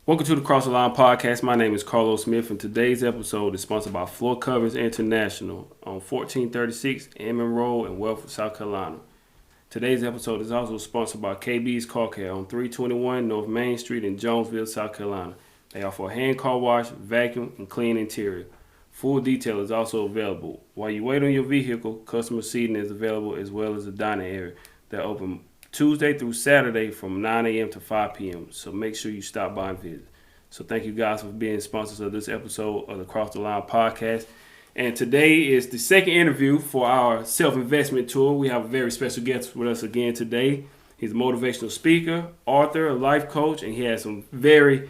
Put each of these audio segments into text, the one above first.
Welcome to the Cross the Line podcast. My name is Carlos Smith, and today's episode is sponsored by Floor Covers International on 1436 Inman Road in Welford, South Carolina. Today's episode is also sponsored by KB's Car Care on 321 North Main Street in Jonesville, South Carolina. They offer a hand car wash, vacuum, and clean interior. Full detail is also available. While you wait on your vehicle, customer seating is available as well as a dining area. They're open Tuesday through Saturday from 9 a.m. to 5 p.m. So make sure you stop by and visit. So thank you guys for being sponsors of this episode of the Cross the Line podcast. And today is the second interview for our self-investment tour. We have a very special guest with us again today. He's a motivational speaker, author, a life coach, and he has some very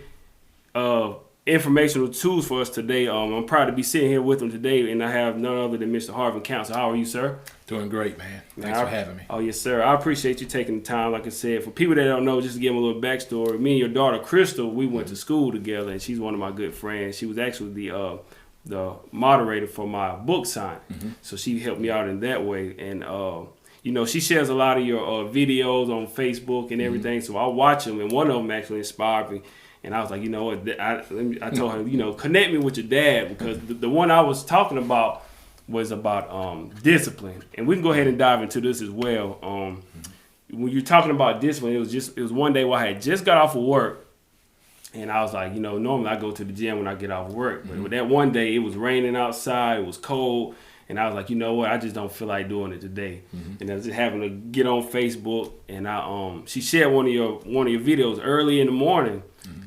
informational tools for us today. I'm proud to be sitting here with him today, and I have none other than Mr. Harvin Council. How are you, sir? Doing great, man. Thanks for having me. Oh, yes, sir. I appreciate you taking the time. Like I said, for people that don't know, just to give them a little backstory, me and your daughter, Crystal, we went to school together, and she's one of my good friends. She was actually the moderator for my book signing. So she helped me out in that way. And, she shares a lot of your videos on Facebook and everything. So I watch them, and one of them actually inspired me. And I was like, you know what, I told her, connect me with your dad, because the one I was talking about was about discipline. And we can go ahead and dive into this as well. When you're talking about discipline, it was one day where I had just got off of work. And I was like, normally I go to the gym when I get off of work. But that one day, it was raining outside, it was cold. And I was like, you know what, I just don't feel like doing it today. And I was just having to get on Facebook. And she shared one of your videos early in the morning.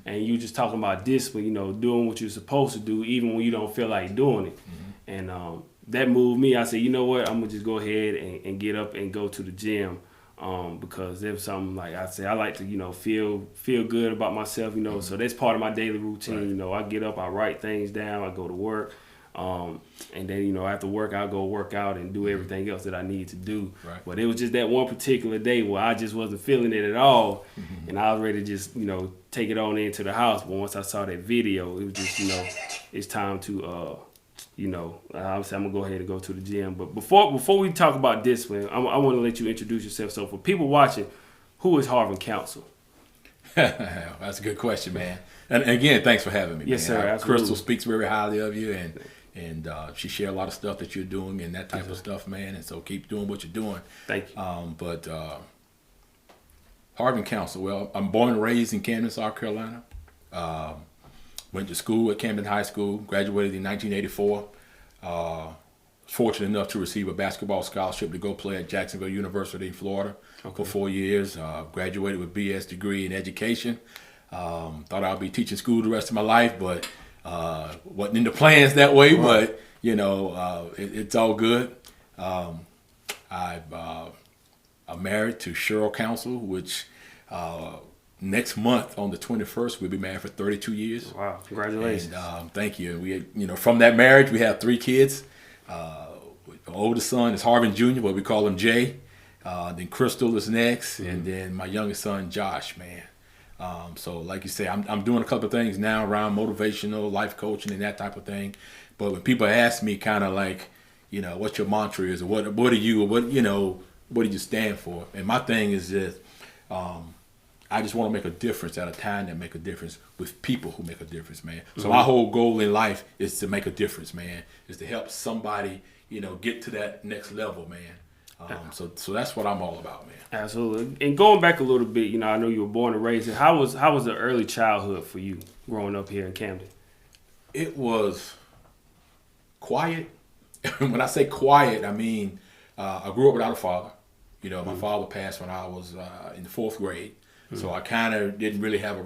And you just talking about discipline, doing what you're supposed to do, even when you don't feel like doing it. And that moved me. I said, you know what, I'm going to just go ahead and get up and go to the gym. Because there's something, like I say, I like to, feel good about myself, so that's part of my daily routine. Right. I get up, I write things down, I go to work. And then, after work, I'll go work out and do everything else that I need to do. Right. But it was just that one particular day where I just wasn't feeling it at all. And I was ready to just, take it on into the house. But once I saw that video, it was just, it's time to, obviously I'm going to go ahead and go to the gym. But before we talk about discipline, I want to let you introduce yourself. So for people watching, who is Harvin Council? That's a good question, man. And again, thanks for having me. Yes, man. sir. Absolutely. Crystal speaks very highly of you, and she shared a lot of stuff that you're doing and that type of stuff, man. And so keep doing what you're doing. Thank you. But Harvin Council. Well, I'm born and raised in Camden, South Carolina. Went to school at Camden High School. Graduated in 1984. Fortunate enough to receive a basketball scholarship to go play at Jacksonville University in Florida for 4 years. Graduated with BS degree in education. Thought I'd be teaching school the rest of my life, but wasn't in the plans that way. Right. But it's all good. I'm married to Cheryl Council, which next month on the 21st we'll be married for 32 years. Wow! Congratulations. And, thank you. We, from that marriage, we have 3 kids. The oldest son is Harvin Jr., but we call him Jay. Then Crystal is next, and then my youngest son Josh, man. So like you say, I'm doing a couple of things now around motivational, life coaching, and that type of thing. But when people ask me kind of like, what your mantra is, or what are you, or what do you stand for? And my thing is this, I just want to make a difference at a time that make a difference with people who make a difference, man. So my whole goal in life is to make a difference, man, is to help somebody, get to that next level, man. So that's what I'm all about, man. Absolutely. And going back a little bit, I know you were born and raised here. How was the early childhood for you growing up here in Camden? It was quiet. When I say quiet, I mean I grew up without a father. My father passed when I was in the 4th grade. So I kind of didn't really have a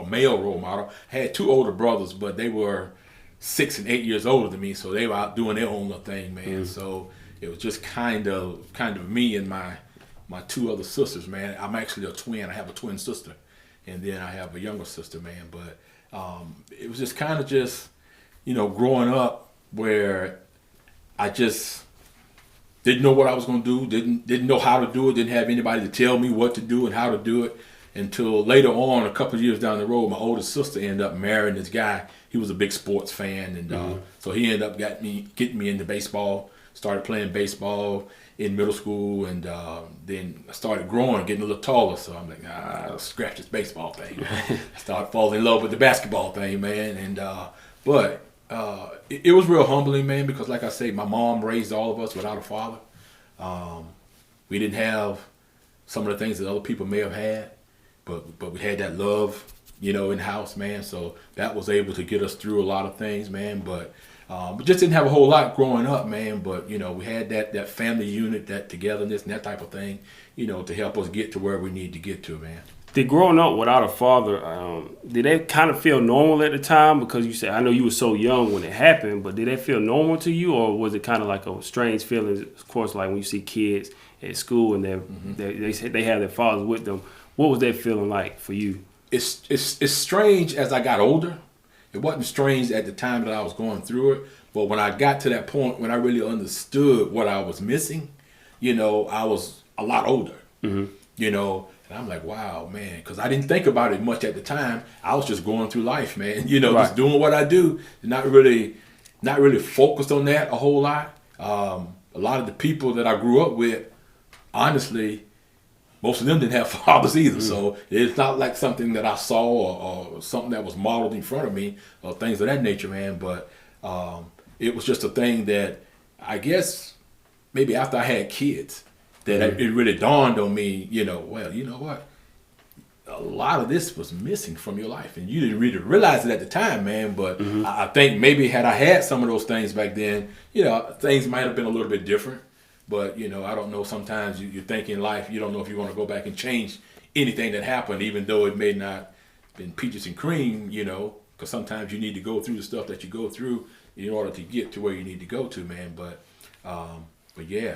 male role model. I had 2 older brothers, but they were 6 and 8 years older than me, so they were out doing their own little thing, man. So it was just kind of me and my 2 other sisters, man. I'm actually a twin. I have a twin sister, and then I have a younger sister, man. But it was just kind of growing up where I just didn't know what I was going to do, didn't know how to do it, didn't have anybody to tell me what to do and how to do it, until later on, a couple of years down the road, my older sister ended up marrying this guy. He was a big sports fan, and so he ended up getting me into baseball, started playing baseball, in middle school, and then I started growing, getting a little taller. So I'm like, I'll scratch this baseball thing. I started falling in love with the basketball thing, man. And but it was real humbling, man, because like I say, my mom raised all of us without a father. We didn't have some of the things that other people may have had, but we had that love, in the house, man. So that was able to get us through a lot of things, man. But we just didn't have a whole lot growing up, man. But we had that family unit, that togetherness, and that type of thing, to help us get to where we need to get to, man. Did growing up without a father, did that kind of feel normal at the time? Because you said, I know you were so young when it happened, but did that feel normal to you, or was it kind of like a strange feeling? Of course, like when you see kids at school and they have their fathers with them. What was that feeling like for you? It's strange as I got older. It wasn't strange at the time that I was going through it, but when I got to that point when I really understood what I was missing, I was a lot older. And I'm like, wow, man, because I didn't think about it much at the time. I was just going through life, man. Just doing what I do, not really focused on that a whole lot. A lot of the people that I grew up with, honestly, most of them didn't have fathers either. So it's not like something that I saw or something that was modeled in front of me or things of that nature, man. But it was just a thing that I guess maybe after I had kids, that it really dawned on me, well, you know what? A lot of this was missing from your life. And you didn't really realize it at the time, man. But I think maybe had I had some of those things back then, things might have been a little bit different. But, I don't know. Sometimes you think in life, you don't know if you want to go back and change anything that happened, even though it may not been peaches and cream, because sometimes you need to go through the stuff that you go through in order to get to where you need to go to, man. But yeah.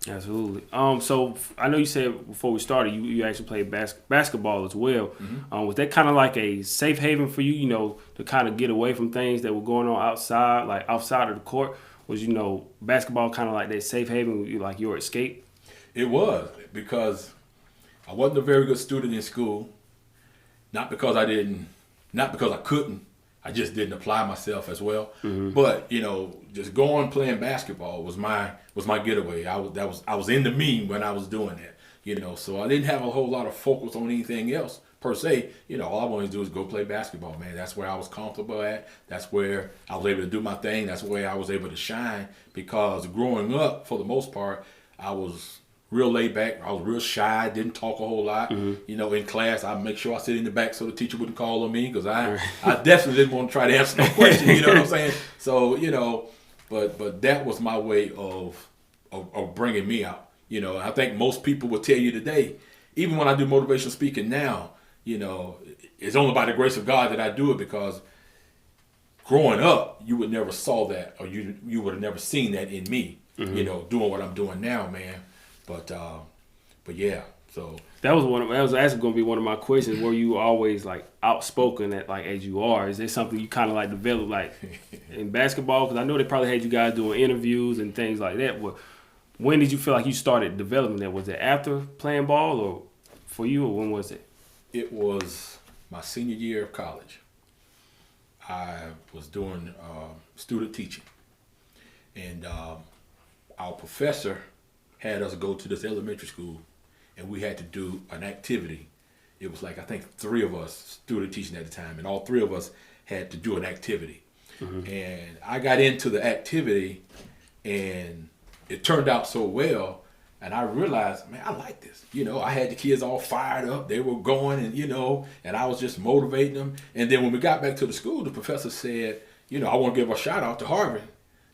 Absolutely. So I know you said before we started, you actually played basketball as well. Was that kind of like a safe haven for you, to kind of get away from things that were going on outside, like outside of the court? Was, basketball kind of like that safe haven, like your escape? It was, because I wasn't a very good student in school. Not because I couldn't. I just didn't apply myself as well. But just going playing basketball was my getaway. I was into me when I was doing that. So I didn't have a whole lot of focus on anything else per se. All I wanted to do is go play basketball, man. That's where I was comfortable at. That's where I was able to do my thing. That's where I was able to shine, because growing up, for the most part, I was real laid back. I was real shy, didn't talk a whole lot. In class, I'd make sure I sit in the back so the teacher wouldn't call on me, because I definitely didn't want to try to answer no question, you know what I'm saying? So, but that was my way of bringing me out. I think most people will tell you today, even when I do motivational speaking now, it's only by the grace of God that I do it, because growing up, you would never saw that, or you would have never seen that in me, doing what I'm doing now, man. But yeah, so that was actually going to be one of my questions. Were you always like outspoken as you are? Is there something you kind of like developed like in basketball? Because I know they probably had you guys doing interviews and things like that. But when did you feel like you started developing that? Was it after playing ball, or for you, or when was it? It was my senior year of college. I was doing student teaching, and our professor had us go to this elementary school, and we had to do an activity. It was like, I think 3 of us student teaching at the time, and all 3 of us had to do an activity. And I got into the activity, and it turned out so well, and I realized, man, I like this. I had the kids all fired up. They were going, and and I was just motivating them. And then when we got back to the school, the professor said, I want to give a shout out to Harvin,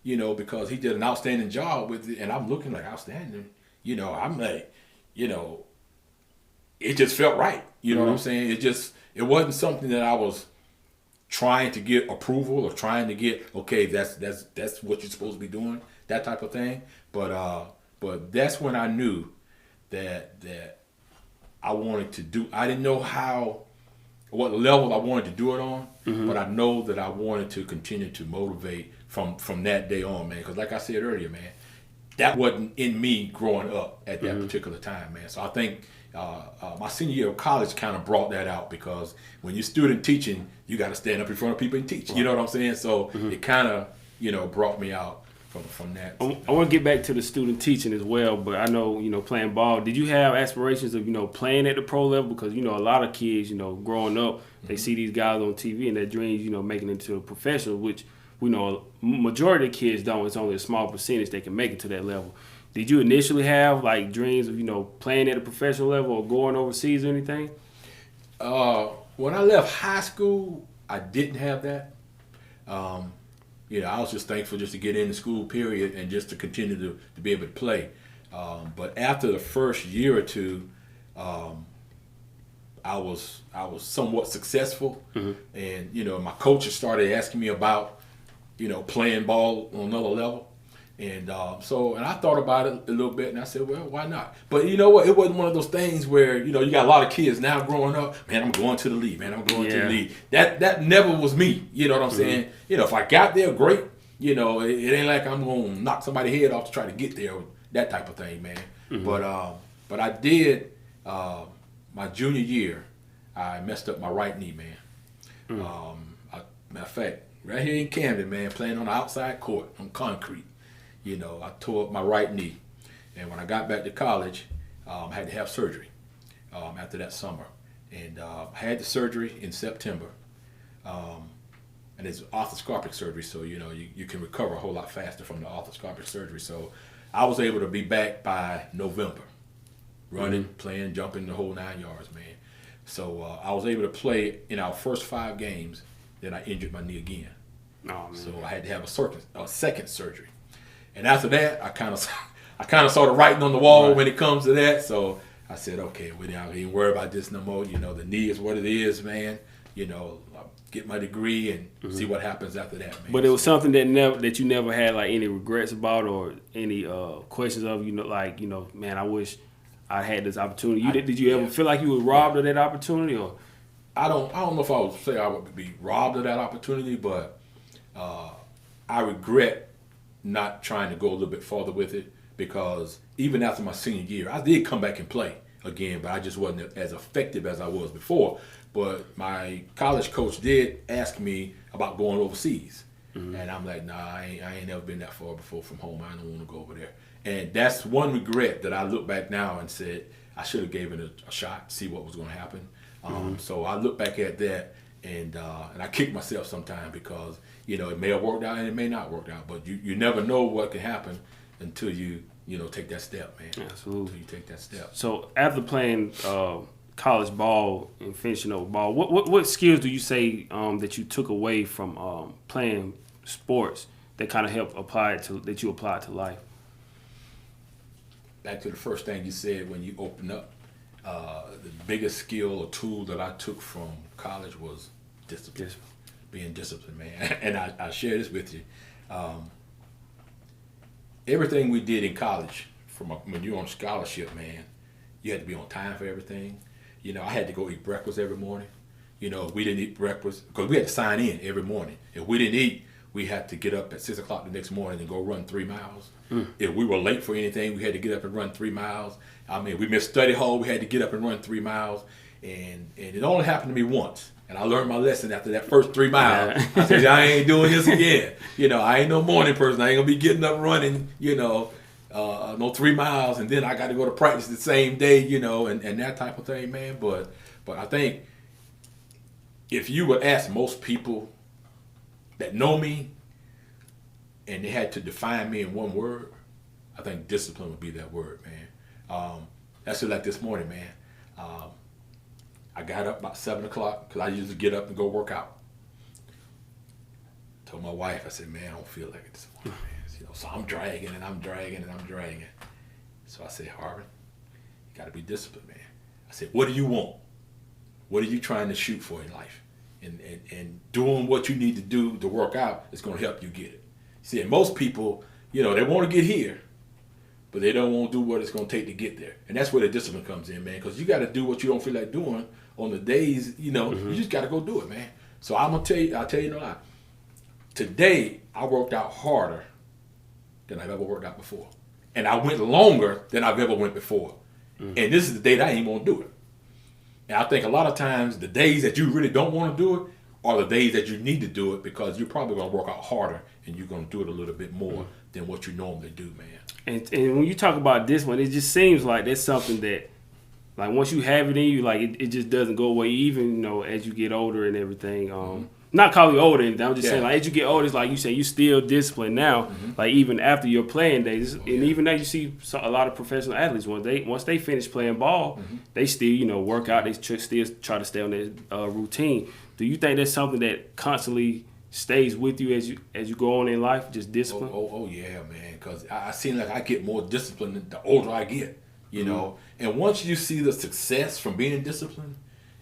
because he did an outstanding job with it. And I'm looking like, outstanding, I'm like, it just felt right. You know what I'm saying? It wasn't something that I was trying to get approval or trying to get, okay, that's what you're supposed to be doing, that type of thing. But that's when I knew that I wanted to do. I didn't know what level I wanted to do it on, but I know that I wanted to continue to motivate from that day on, man. Because like I said earlier, man, that wasn't in me growing up at that particular time, man. So I think my senior year of college kind of brought that out, because when you're student teaching, you got to stand up in front of people and teach. You know what I'm saying? So it kind of, brought me out from that. I want to get back to the student teaching as well, but I know, playing ball, did you have aspirations of, playing at the pro level? Because, a lot of kids, growing up, they see these guys on TV and their dreams, making it to a professional, which we know majority of kids don't. It's only a small percentage they can make it to that level. Did you initially have, like, dreams of, playing at a professional level or going overseas or anything? When I left high school, I didn't have that. I was just thankful just to get into school, period, and just to continue to be able to play. But after the first year or two, I was somewhat successful, and my coaches started asking me about playing ball on another level, and I thought about it a little bit, and I said, well, why not? But you know what? It wasn't one of those things where you got a lot of kids now growing up. Man, I'm going to the league. Man, I'm going to the league. That never was me. You know what I'm saying? If I got there, great. It ain't like I'm gonna knock somebody's head off to try to get there. That type of thing, man. But I did. My junior year, I messed up my right knee, man. Matter of fact, right here in Camden, man, playing on the outside court on concrete. I tore up my right knee, and when I got back to college, I had to have surgery after that summer, and I had the surgery in September, and it's arthroscopic surgery, so you can recover a whole lot faster from the arthroscopic surgery. So I was able to be back by November, running, playing, jumping, the whole 9 yards, man. So I was able to play in our first 5 games. Then I injured my knee again, so I had to have a second surgery. And after that, I kind of saw the writing on the wall when it comes to that. So I said, okay, we ain't worry about this no more. The knee is what it is, man. I'll get my degree and see what happens after that, man. But it was something that you never had like any regrets about or any questions of, man, I wish I had this opportunity. Did you ever feel like you were robbed of that opportunity, or? I don't know if I would say I would be robbed of that opportunity, but I regret not trying to go a little bit farther with it, because even after my senior year, I did come back and play again, but I just wasn't as effective as I was before. But my college coach did ask me about going overseas, and I'm like, nah, I ain't never been that far before from home. I don't want to go over there. And that's one regret that I look back now and said I should have given it a shot, see what was going to happen. So I look back at that, and I kick myself sometimes, because it may have worked out and it may not work out, but you never know what can happen until you take that step, man. Absolutely. Until you take that step. So after playing college ball and finishing up with ball, what skills do you say that you took away from playing sports that kind of helped that you applied to life? Back to the first thing you said when you opened up, the biggest skill or tool that I took from college was discipline. Being disciplined, man. And I share this with you. Everything we did in college, when you're on scholarship, man, you had to be on time for everything. I had to go eat breakfast every morning. If we didn't eat breakfast, because we had to sign in every morning. If we didn't eat, we had to get up at 6 o'clock the next morning and go run 3 miles. If we were late for anything, we had to get up and run 3 miles. We missed study hall, we had to get up and run 3 miles. And it only happened to me once. And I learned my lesson after that first 3 miles. I said, I ain't doing this again. I ain't no morning person. I ain't going to be getting up running, no 3 miles. And then I got to go to practice the same day, and that type of thing, man. But I think if you would ask most people that know me and they had to define me in one word, I think discipline would be that word, man. That's just like this morning, man. I got up about 7 o'clock because I usually get up and go work out. Told my wife, I said, man, I don't feel like it this morning, man. So I'm dragging and I'm dragging and I'm dragging. So I said, Harvin, you got to be disciplined, man. I said, what do you want? What are you trying to shoot for in life? And doing what you need to do to work out is going to help you get it. See, and most people, they want to get here, but they don't want to do what it's going to take to get there. And that's where the discipline comes in, man, because you got to do what you don't feel like doing on the days, you just got to go do it, man. So I'll tell you no lie. Today, I worked out harder than I've ever worked out before. And I went longer than I've ever went before. And this is the day that I ain't going to do it. And I think a lot of times, the days that you really don't want to do it, are the days that you need to do it because you're probably going to work out harder and you're going to do it a little bit more than what you normally do, man. And when you talk about this one, it just seems like that's something that, like, once you have it in you, like, it just doesn't go away, even, as you get older and everything. Not calling you older, I'm just saying, like, as you get older, it's like you say, you still disciplined now, like, even after your playing days. And even now you see a lot of professional athletes, once they finish playing ball, they still, work out, they still try to stay on their routine. Do you think that's something that constantly stays with you as you go on in life, just discipline? Oh yeah, man, because I seem like I get more disciplined the older I get, you know. And once you see the success from being disciplined,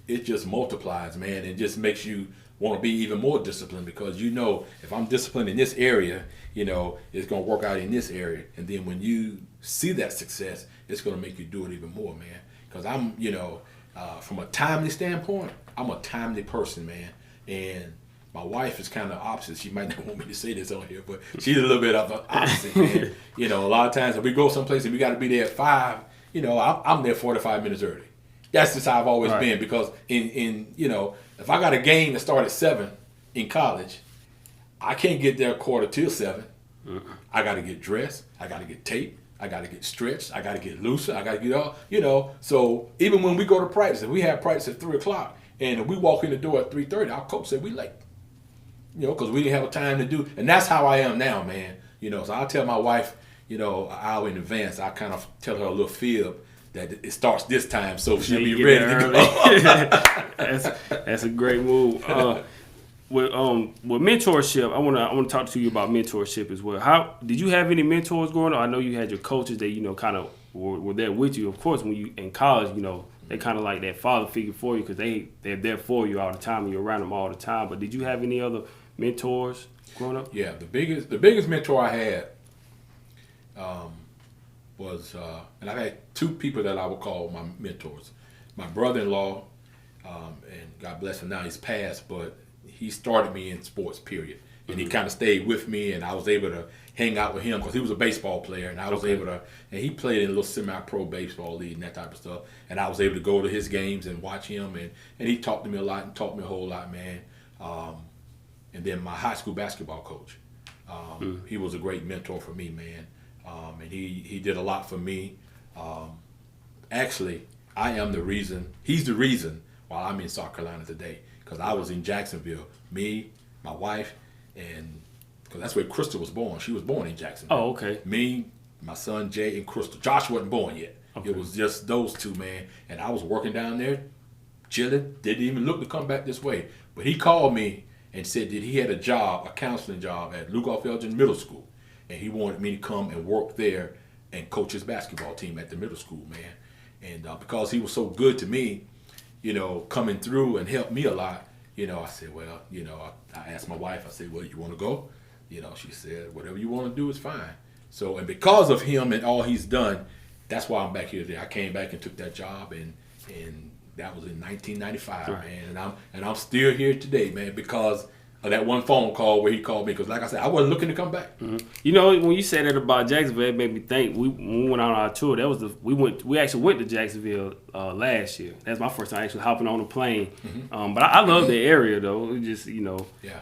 it just multiplies, man. It just makes you want to be even more disciplined because if I'm disciplined in this area, it's going to work out in this area. And then when you see that success, it's going to make you do it even more, man. Because I'm, from a timely standpoint, I'm a timely person, man. And my wife is kind of opposite. She might not want me to say this on here, but she's a little bit of the opposite, man. A lot of times if we go someplace and we got to be there at 5, I'm there 45 minutes early. That's just how I've always been because in if I got a game that started at 7 in college, I can't get there 6:45. I got to get dressed. I got to get taped. I got to get stretched. I got to get looser. I got to get all, So even when we go to practice, if we have practice at 3:00 and if we walk in the door at 3:30, our coach said we late. Because we didn't have time to do. And that's how I am now, man. So I tell my wife, an hour in advance, I kind of tell her a little fib that it starts this time, so she'll be ready to go. That's a great move. With mentorship, I want to talk to you about mentorship as well. How did you have any mentors growing up? I know you had your coaches that kind of were there with you. Of course, when you in college, they kind of like that father figure for you because they're there for you all the time and you're around them all the time. But did you have any other mentors growing up? Yeah, the biggest mentor I had was, and I had 2 people that I would call my mentors. My brother-in-law, and God bless him now, he's passed, but he started me in sports, period. And he kind of stayed with me, and I was able to hang out with him because he was a baseball player, and I was able to, and he played in a little semi-pro baseball league and that type of stuff, and I was able to go to his games and watch him, and he talked to me a lot and taught me a whole lot, man. And then my high school basketball coach, he was a great mentor for me, man. And he did a lot for me. Actually, he's the reason why I'm in South Carolina today. Because I was in Jacksonville, me, my wife, and because that's where Crystal was born. She was born in Jacksonville. Oh, okay. Me, my son Jay, and Crystal. Josh wasn't born yet. Okay. It was just those 2, man. And I was working down there, chilling, didn't even look to come back this way. But he called me and said that he had a counseling job at Lugoff Elgin Middle School. And he wanted me to come and work there and coach his basketball team at the middle school, man. And because he was so good to me, coming through and helped me a lot, I said, well, I asked my wife, I said, well, you want to go? She said, whatever you want to do is fine. So, and because of him and all he's done, that's why I'm back here today. I came back and took that job, and that was in 1995, right. Man. And I'm still here today, man, because of that one phone call where he called me. Because like I said, I wasn't looking to come back. Mm-hmm. When you said that about Jacksonville, it made me think. When we went on our tour, we actually went to Jacksonville last year. That's my first time actually hopping on a plane. Mm-hmm. But I love the area though. It just it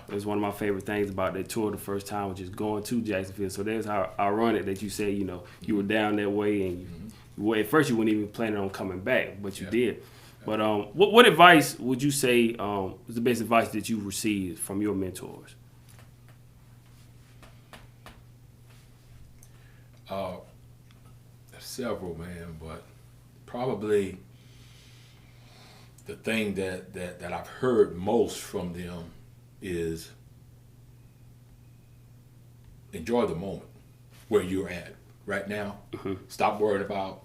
was one of my favorite things about that tour. The first time was just going to Jacksonville. So that's how ironic that you said you were down that way and at first you weren't even planning on coming back, but you did. But what advice would you say was the best advice that you received from your mentors? Several, man, but probably the thing that I've heard most from them is enjoy the moment where you're at right now. Mm-hmm. Stop worrying about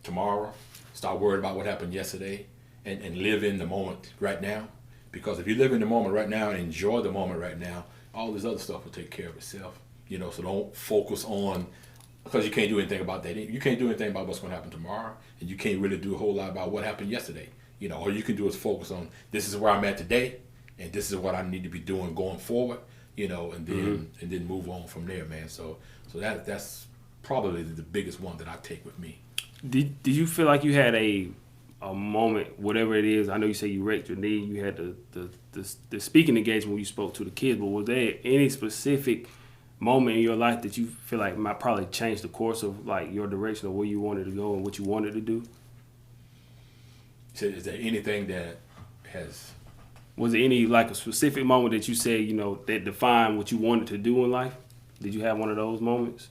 tomorrow. Stop worrying about what happened yesterday and live in the moment right now. Because if you live in the moment right now and enjoy the moment right now, all this other stuff will take care of itself. So don't focus on, because you can't do anything about that. You can't do anything about what's going to happen tomorrow, and you can't really do a whole lot about what happened yesterday. All you can do is focus on, this is where I'm at today, and this is what I need to be doing going forward, and then move on from there, man. So that's probably the biggest one that I take with me. Did you feel like you had a a moment, whatever it is. I know you say you wrecked your knee, you had the speaking engagement when you spoke to the kids, but was there any specific moment in your life that you feel like might probably change the course of like your direction of where you wanted to go and what you wanted to do? So is there anything that has... Was there any like a specific moment that you said, that defined what you wanted to do in life? Did you have one of those moments?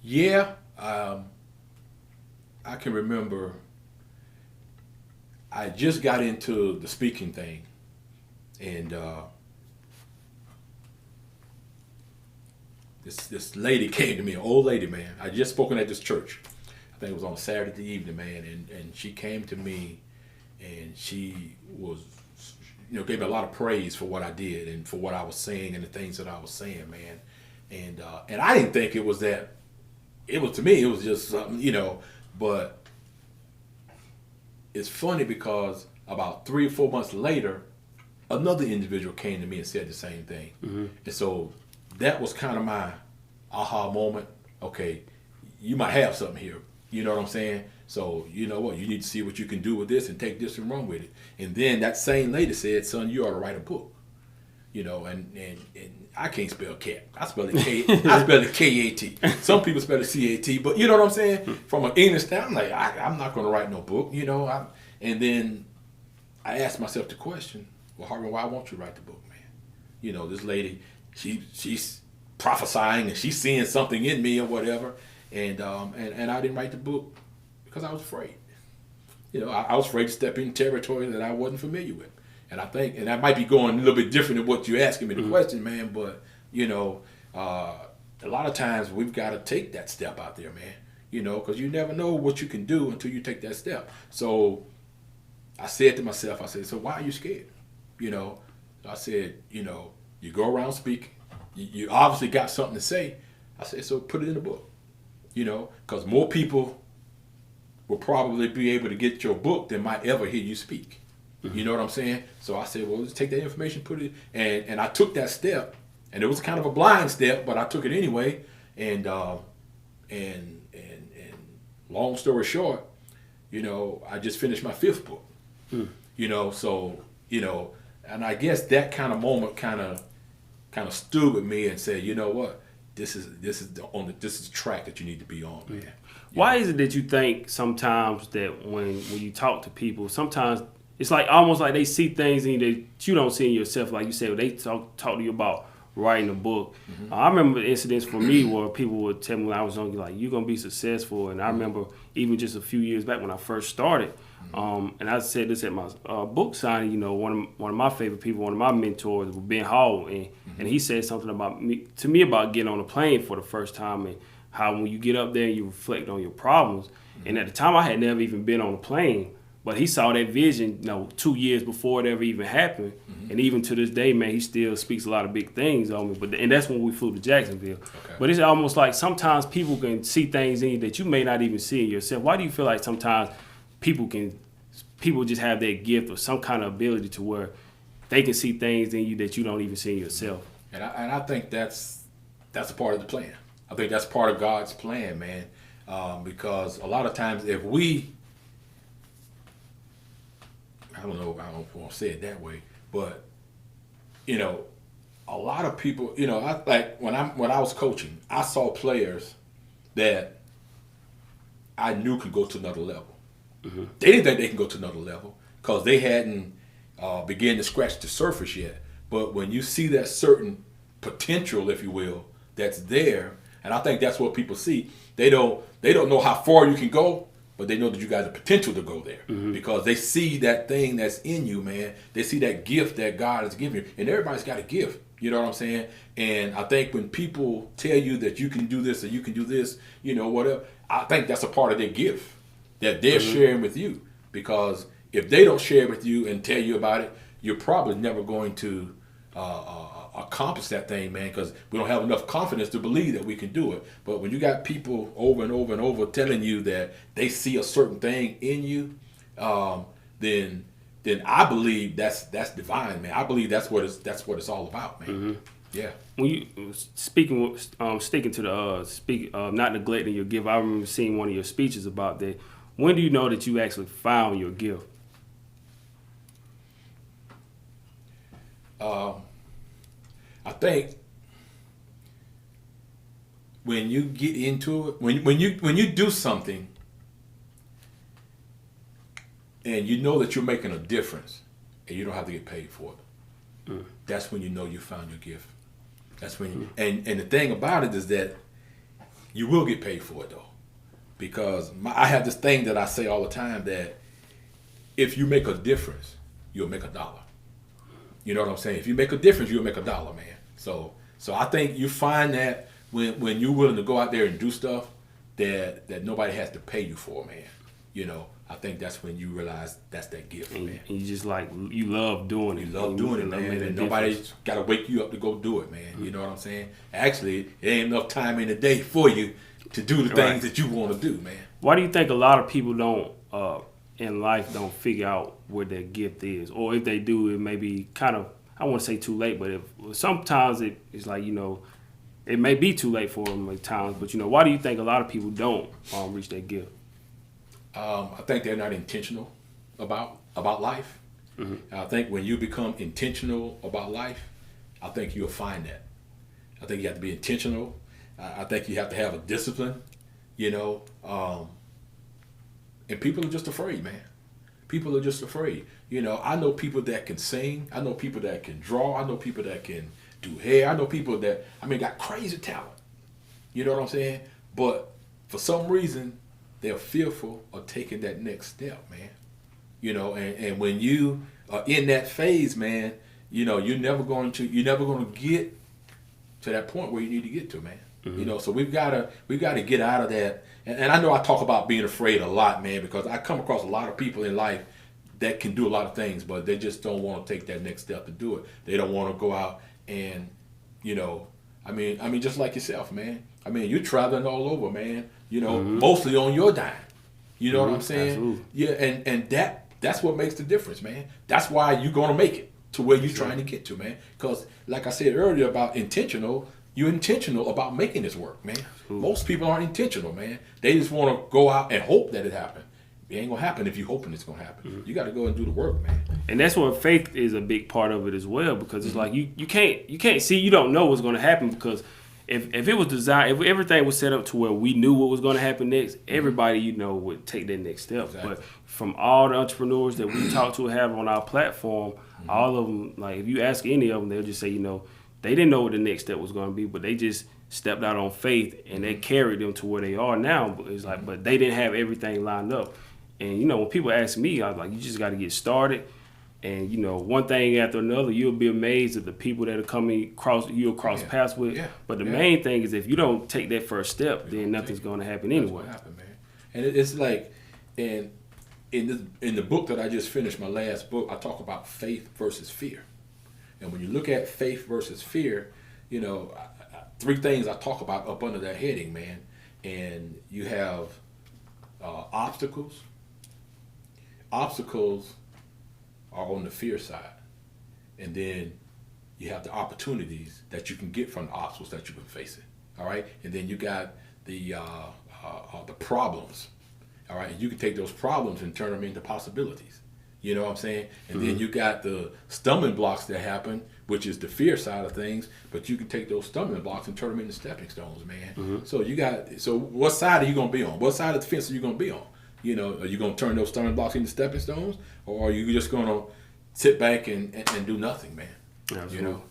Yeah. I can remember I just got into the speaking thing, and this lady came to me, an old lady, man. I just spoken at this church. I think it was on Saturday evening, man, and she came to me, and she was, gave me a lot of praise for what I did and for what I was saying and the things that I was saying, man. And I didn't think it was that. It was, to me, it was just something, but it's funny because about 3 or 4 months later, another individual came to me and said the same thing. Mm-hmm. And so that was kind of my aha moment. Okay, you might have something here. You know what I'm saying? So, you know what? You need to see what you can do with this and take this and run with it. And then that same lady said, son, you ought to write a book. And I can't spell cat. I spell it K-A-T. Some people spell it C-A-T, but you know what I'm saying? From an English standpoint, I'm like, I'm not going to write no book, And then I asked myself the question, well, Harvin, why won't you write the book, man? This lady, she's prophesying and she's seeing something in me or whatever. And I didn't write the book because I was afraid. I was afraid to step in territory that I wasn't familiar with. And I think, and that might be going a little bit different than what you're asking me the question, man, but, a lot of times we've got to take that step out there, man, because you never know what you can do until you take that step. So I said to myself, so why are you scared? I said, you go around speaking, you obviously got something to say. I said, so put it in the book, because more people will probably be able to get your book than might ever hear you speak. You know what I'm saying? So I said, well, let's take that information, put it, and I took that step, and it was kind of a blind step, but I took it anyway. And long story short, I just finished my 5th book. So and I guess that kind of moment kind of stood with me and said, you know what, this is the track that you need to be on, man. Why is it that you think sometimes that when you talk to people, sometimes it's like almost like they see things in you that you don't see in yourself. Like you said, when they talk to you about writing a book. Mm-hmm. I remember incidents for me where people would tell me when I was young, like, you're going to be successful. And I remember even just a few years back when I first started, and I said this at my book signing, one of my favorite people, one of my mentors was Ben Hall. And he said something to me about getting on a plane for the first time and how when you get up there, you reflect on your problems. Mm-hmm. And at the time, I had never even been on a plane. But he saw that vision, 2 years before it ever even happened. Mm-hmm. And even to this day, man, he still speaks a lot of big things on me. And that's when we flew to Jacksonville. Okay. But it's almost like sometimes people can see things in you that you may not even see in yourself. Why do you feel like sometimes people just have that gift or some kind of ability to where they can see things in you that you don't even see in yourself? And I think that's a part of the plan. I think that's part of God's plan, man. Because a lot of times if we, I don't want to say it that way, but a lot of people, I like when I was coaching, I saw players that I knew could go to another level. Mm-hmm. They didn't think they can go to another level because they hadn't began to scratch the surface yet. But when you see that certain potential, if you will, that's there, and I think that's what people see. They don't know how far you can go, but they know that you got the potential to go there. Mm-hmm. Because they see that thing that's in you, man. They see that gift that God has given you. And everybody's got a gift. You know what I'm saying? And I think when people tell you that you can do this or you can do this, whatever, I think that's a part of their gift that they're mm-hmm. sharing with you. Because if they don't share with you and tell you about it, you're probably never going to accomplish that thing, man, because we don't have enough confidence to believe that we can do it. But when you got people over and over and over telling you that they see a certain thing in you, then I believe that's divine, man. I believe that's what it's all about, man. Yeah. When you sticking to the not neglecting your gift. I remember seeing one of your speeches about that. When do you know that you actually found your gift? I think when you get into it, when you do something and you know that you're making a difference and you don't have to get paid for it, that's when you know you found your gift. That's when and the thing about it is that you will get paid for it though, because I have this thing that I say all the time that if you make a difference, you'll make $1. You know what I'm saying? If you make a difference, you'll make $1, man. So I think you find that when you're willing to go out there and do stuff that nobody has to pay you for, man. You know, I think that's when you realize that's that gift, man. And you just you love doing it. You love doing it, man. And nobody's got to wake you up to go do it, man. You know what I'm saying? Actually, there ain't enough time in the day for you to do the things that you want to do, man. Why do you think a lot of people in life don't figure out what their gift is? Or if they do, it may be kind of, I don't want to say too late, but sometimes it's like, you know, it may be too late for them at times. But, you know, why do you think a lot of people don't reach their gift? I think they're not intentional about life. I think when you become intentional about life, I think you'll find that. I think you have to be intentional. I think you have to have a discipline, you know. And people are just afraid, man. People are just afraid. You know, I know people that can sing. I know people that can draw. I know people that can do hair. I know people that, got crazy talent. You know what I'm saying? But for some reason, they're fearful of taking that next step, man. You know, and when you are in that phase, man, you know, you're never going to get to that point where you need to get to, man. You know, so we've got to get out of that. And I know I talk about being afraid a lot, man, because I come across a lot of people in life that can do a lot of things, but they just don't want to take that next step to do it. They don't want to go out and, you know, just like yourself, man. You're traveling all over, man. You know, mostly on your dime. You know what I'm saying? Absolutely. Yeah, and that's what makes the difference, man. That's why you're gonna make it to where you're trying to get to, man. Because like I said earlier about intentional, you're intentional about making this work, man. Most people aren't intentional, man. They just want to go out and hope that it happens. It ain't gonna happen if you're hoping it's gonna happen. You got to go and do the work, man. And that's what faith is a big part of it as well, because it's like you can't see, you don't know what's gonna happen, because if it was designed, if everything was set up to where we knew what was gonna happen next, everybody, you know, would take that next step. Exactly. But from all the entrepreneurs that we talk to have on our platform, all of them, like if you ask any of them, they'll just say, you know, they didn't know what the next step was gonna be, but they just stepped out on faith and they carried them to where they are now. But it's like, but they didn't have everything lined up. And, you know, when people ask me, I was like, you just got to get started. And, you know, one thing after another, you'll be amazed at the people that are coming you'll cross paths with. Yeah. But the main thing is if you don't take that first step, then nothing's going to happen anyway. That's what happened, man. And it's like, in the book that I just finished, my last book, I talk about faith versus fear. And when you look at faith versus fear, you know, three things I talk about up under that heading, man. And you have obstacles. Obstacles are on the fear side, and then you have the opportunities that you can get from the obstacles that you've been facing. All right, and then you got the problems. All right, and you can take those problems and turn them into possibilities. You know what I'm saying? And then you got the stumbling blocks that happen, which is the fear side of things. But you can take those stumbling blocks and turn them into stepping stones, man. So what side are you gonna be on? What side of the fence are you gonna be on? You know, are you going to turn those stumbling blocks into stepping stones, or are you just going to sit back and do nothing, man? Absolutely. You know.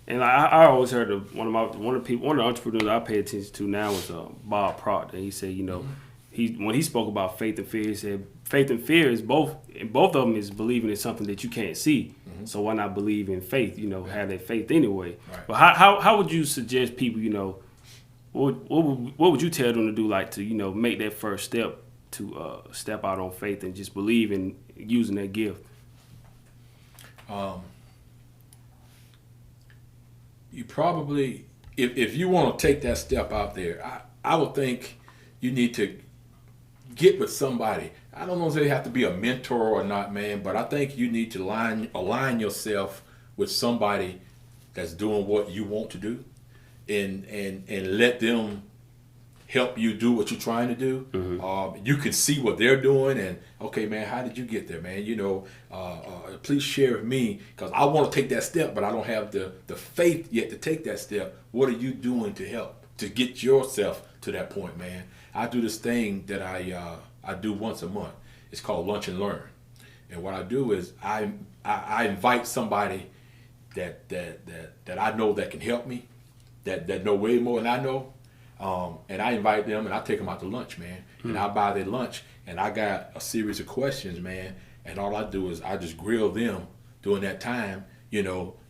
And I always heard one of the entrepreneurs I pay attention to now is Bob Proctor. And he said, you know, when he spoke about faith and fear, he said faith and fear is both of them is believing in something that you can't see. So why not believe in faith? You know, have that faith anyway. Right. But how would you suggest people, you know, what would you tell them to do, like to, you know, make that first step to step out on faith and just believe in using that gift? You probably, if you want to take that step out there, I would think you need to get with somebody. I don't know if they have to be a mentor or not, man, but I think you need to align yourself with somebody that's doing what you want to do, and let them help you do what you're trying to do. You can see what they're doing, and okay, man, how did you get there, man? Please share with me, because I want to take that step, but I don't have the faith yet to take that step. What are you doing to help to get yourself to that point, man? I do this thing that I do once a month. It's called Lunch and Learn, and what I do is I invite somebody that I know that can help me, that know way more than I know. And I invite them, and I take them out to lunch, man. And I buy their lunch, and I got a series of questions, man. And all I do is I just grill them during that time,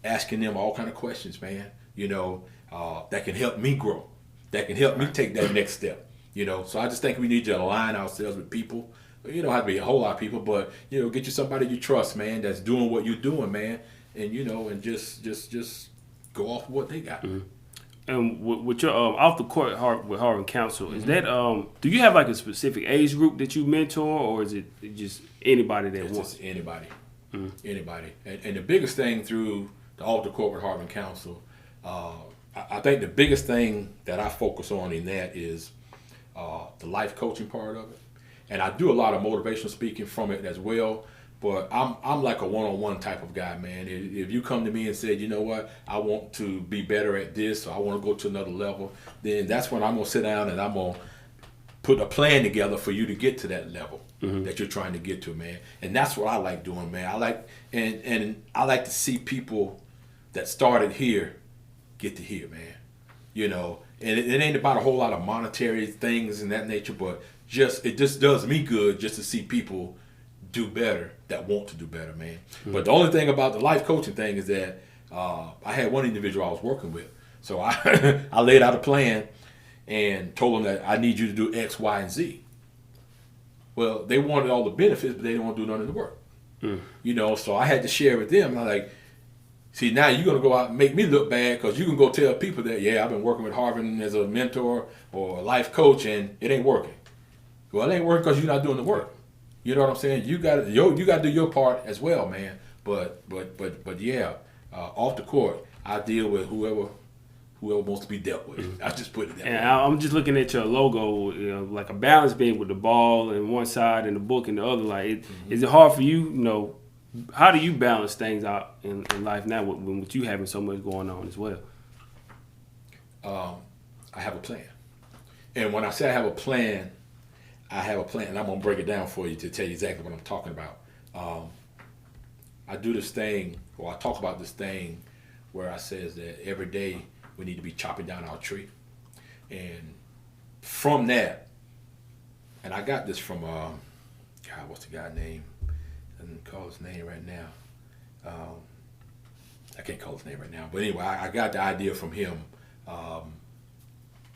asking them all kind of questions, man. That can help me grow, that can help me take that next step. So I just think we need to align ourselves with people. You don't have to be a whole lot of people, but get you somebody you trust, man, that's doing what you're doing, man. And and just go off what they got. And with your off the court with Harvin Council, is that do you have like a specific age group that you mentor, or is it just anybody that wants? Just anybody, anybody. And the biggest thing through the off the court with Harvin Council, I think the biggest thing that I focus on in that is the life coaching part of it, and I do a lot of motivational speaking from it as well. But I'm like a one-on-one type of guy, man. If you come to me and say, you know what, I want to be better at this, or I want to go to another level, then that's when I'm going to sit down and I'm going to put a plan together for you to get to that level that you're trying to get to, man. And that's what I like doing, man. I like to see people that started here get to here, man. And it ain't about a whole lot of monetary things and that nature, but it just does me good just to see people do better that want to do better, man. But the only thing about the life coaching thing is that I had one individual I was working with. So I laid out a plan and told them that I need you to do X, Y, and Z. Well, they wanted all the benefits, but they didn't want to do none of the work. So I had to share with them. And I'm like, see, now you're going to go out and make me look bad, because you can go tell people that, yeah, I've been working with Harvin as a mentor or a life coach, and it ain't working. Well, it ain't working because you're not doing the work. You know what I'm saying? You got to do your part as well, man. But yeah, off the court, I deal with whoever wants to be dealt with. I just put it that way. And I'm just looking at your logo, like a balance beam with the ball in one side and the book in the other. Like, is it hard for you? How do you balance things out in life now with you having so much going on as well? I have a plan, and when I say I have a plan, and I'm going to break it down for you to tell you exactly what I'm talking about. I do this thing, or I talk about this thing where I says that every day we need to be chopping down our tree. And from that, and I got this from, what's the guy's name? I didn't call his name right now. I can't call his name right now. But anyway, I got the idea from him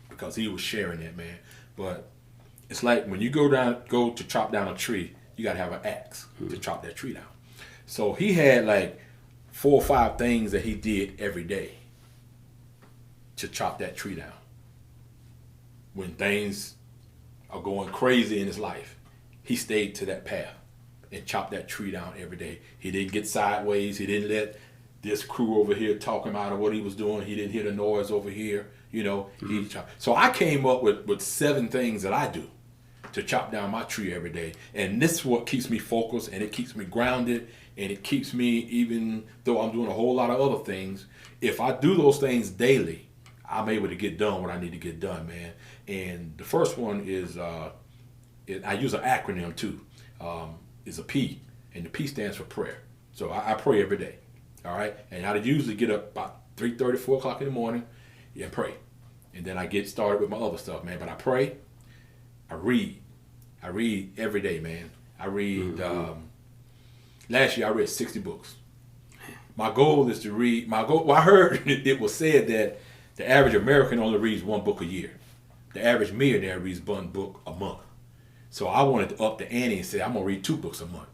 because he was sharing it, man. But it's like when you go to chop down a tree, you got to have an axe to chop that tree down. So he had like 4 or 5 things that he did every day to chop that tree down. When things are going crazy in his life, he stayed to that path and chopped that tree down every day. He didn't get sideways. He didn't let this crew over here talk him out of what he was doing. He didn't hear the noise over here. He chopped. So I came up with 7 things that I do to chop down my tree every day. And this is what keeps me focused, and it keeps me grounded, and it keeps me, even though I'm doing a whole lot of other things, if I do those things daily, I'm able to get done what I need to get done, man. And the first one is, I use an acronym too, is a P, and the P stands for prayer. So I pray every day, all right? And I usually get up about 3:30, 4 o'clock in the morning and pray. And then I get started with my other stuff, man. But I pray, I read every day, man. I read, last year I read 60 books. My goal is to read, I heard it was said that the average American only reads 1 book a year. The average millionaire reads 1 book a month. So I wanted to up the ante and say, I'm going to read 2 books a month.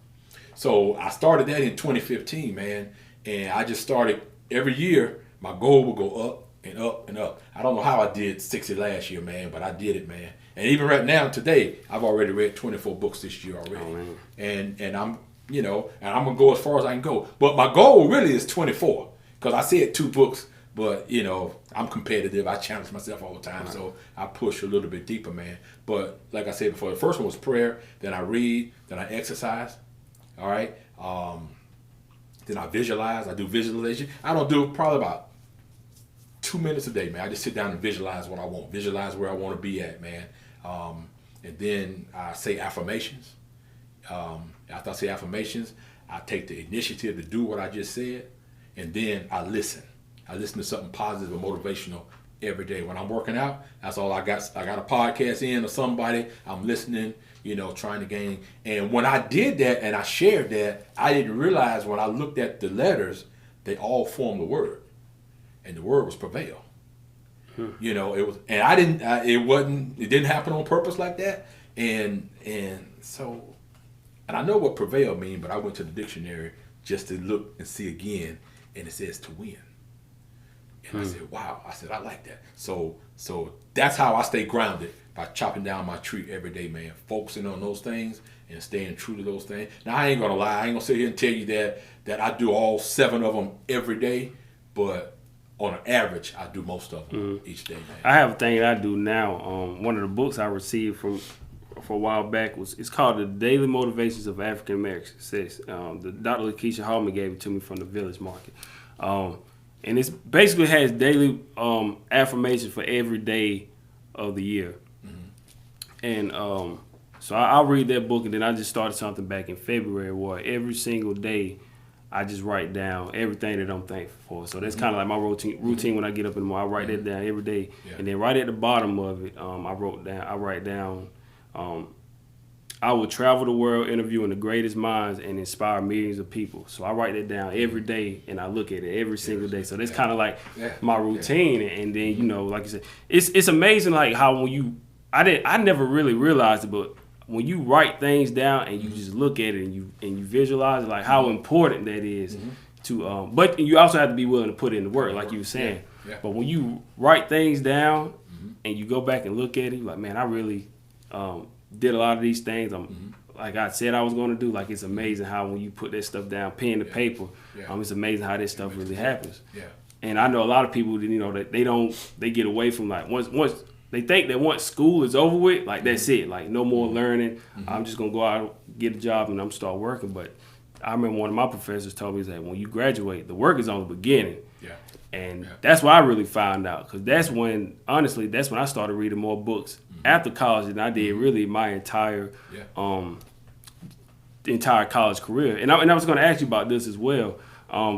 So I started that in 2015, man. And I just started every year, my goal would go up and up and up. I don't know how I did 60 last year, man, but I did it, man. And even right now, today, I've already read 24 books this year already. And I'm, and I'm going to go as far as I can go. But my goal really is 24. because I said 2 books, but you know, I'm competitive. I challenge myself all the time, so I push a little bit deeper, man. But like I said before, the first one was prayer. Then I read. Then I exercise. All right. Then I visualize. I do visualization. I don't do probably about 2 minutes a day, man. I just sit down and visualize what I want. Visualize where I want to be at, man. And then I say affirmations. After I say affirmations, I take the initiative to do what I just said, and then I listen. I listen to something positive or motivational every day. When I'm working out, that's all I got. I got a podcast in or somebody. I'm listening, you know, trying to gain. And when I did that and I shared that, I didn't realize when I looked at the letters, they all formed a word, and the word was prevail. You know, it was, and I didn't. It didn't happen on purpose like that. And so, and I know what prevail means, but I went to the dictionary just to look and see again, and it says to win. And I said, wow. I said, I like that. So that's how I stay grounded, by chopping down my tree every day, man. Focusing on those things and staying true to those things. Now, I ain't gonna lie. I ain't gonna sit here and tell you that I do all 7 of them every day, but on an average, I do most of them each day, man. I have a thing that I do now. One of the books I received for a while back it's called The Daily Motivations of African American Success. The Dr. Lakeisha Hallman gave it to me from the Village Market. And it basically has daily affirmations for every day of the year. And so I'll read that book, and then I just started something back in February where every single day I just write down everything that I'm thankful for. So that's kind of like my routine when I get up in the morning. I write that down every day. And then right at the bottom of it, I write down, I will travel the world interviewing the greatest minds and inspire millions of people. So I write that down every day, and I look at it every single day. So that's kind of like my routine. And then, you know, like I said, it's amazing like how when I never really realized it, but when you write things down and you just look at it and you visualize it, like how important that is to but you also have to be willing to put in the work, like you were saying. But when you write things down and you go back and look at it, you're like, man, I really did a lot of these things. Like I said I was going to do. Like, it's amazing how when you put that stuff down, pen to paper, it's amazing how this stuff really happens. And I know a lot of people, you know, that they get away from, like, once they think that once school is over with, like, that's it. Like, no more learning. I'm just going to go out, get a job, and I'm start working. But I remember one of my professors told me that when you graduate, the work is on the beginning. And that's what I really found out, because that's when I started reading more books after college than I did really my entire college career. And I was going to ask you about this as well.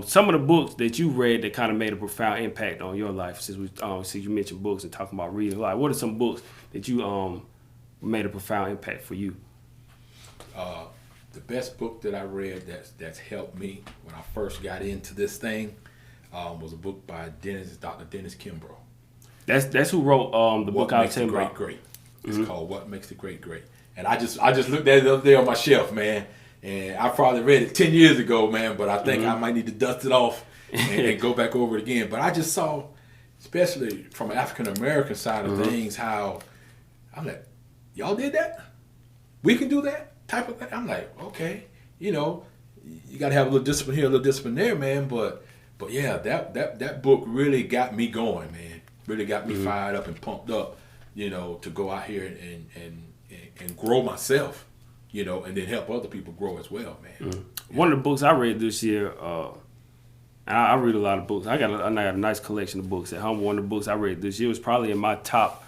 Some of the books that you read that kind of made a profound impact on your life, since you mentioned books and talking about reading, like, what are some books that you made a profound impact for you? The best book that I read that's helped me when I first got into this thing was a book by Dr. Dennis Kimbrough. That's who wrote the book I was telling you about. Great. It's called What Makes the Great Great. And I just looked at it up there on my shelf, man. And I probably read it 10 years ago, man, but I think I might need to dust it off and go back over it again. But I just saw, especially from an African-American side of things, how I'm like, y'all did that? We can do that type of thing? I'm like, okay, you know, you got to have a little discipline here, a little discipline there, man. But yeah, that book really got me going, man. Really got me fired up and pumped up, you know, to go out here and grow myself, you know, and then help other people grow as well, man. One of the books I read this year, I read a lot of books. I got a nice collection of books at home. One of the books I read this year was probably in my top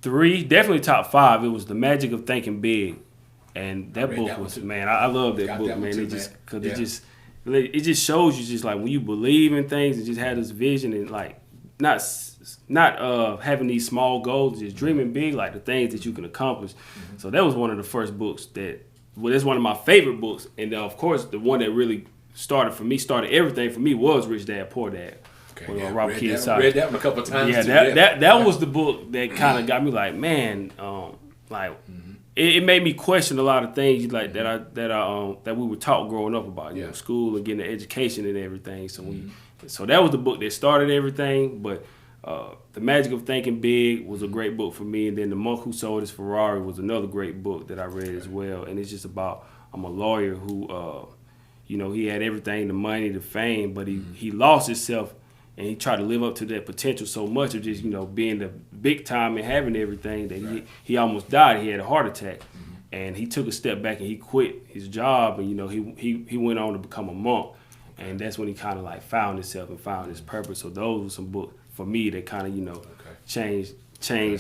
3, definitely top 5. It was The Magic of Thinking Big, and that book was, man, I love that book, man. It just shows you just like when you believe in things and just have this vision and like not having these small goals, just dreaming big, like the things that you can accomplish. So that was one of the first books that's one of my favorite books. And of course, the one that really started everything for me was Rich Dad Poor Dad. Okay, Robert Kiyosaki. Read that one a couple of times. That was the book that kind of got me like, man, it made me question a lot of things like that we were taught growing up about, you know, school and getting an education and everything. So that was the book that started everything. But The Magic of Thinking Big was a great book for me, and then The Monk Who Sold His Ferrari was another great book that I read as well. And it's just about, I'm a lawyer who you know, he had everything, the money, the fame, but he lost himself, and he tried to live up to that potential so much of just, you know, being the big time and having everything that he almost died. He had a heart attack. And he took a step back and he quit his job, and, you know, he went on to become a monk. And that's when he kind of like found himself and found his purpose. So those were some books for me that kind of, you know, changed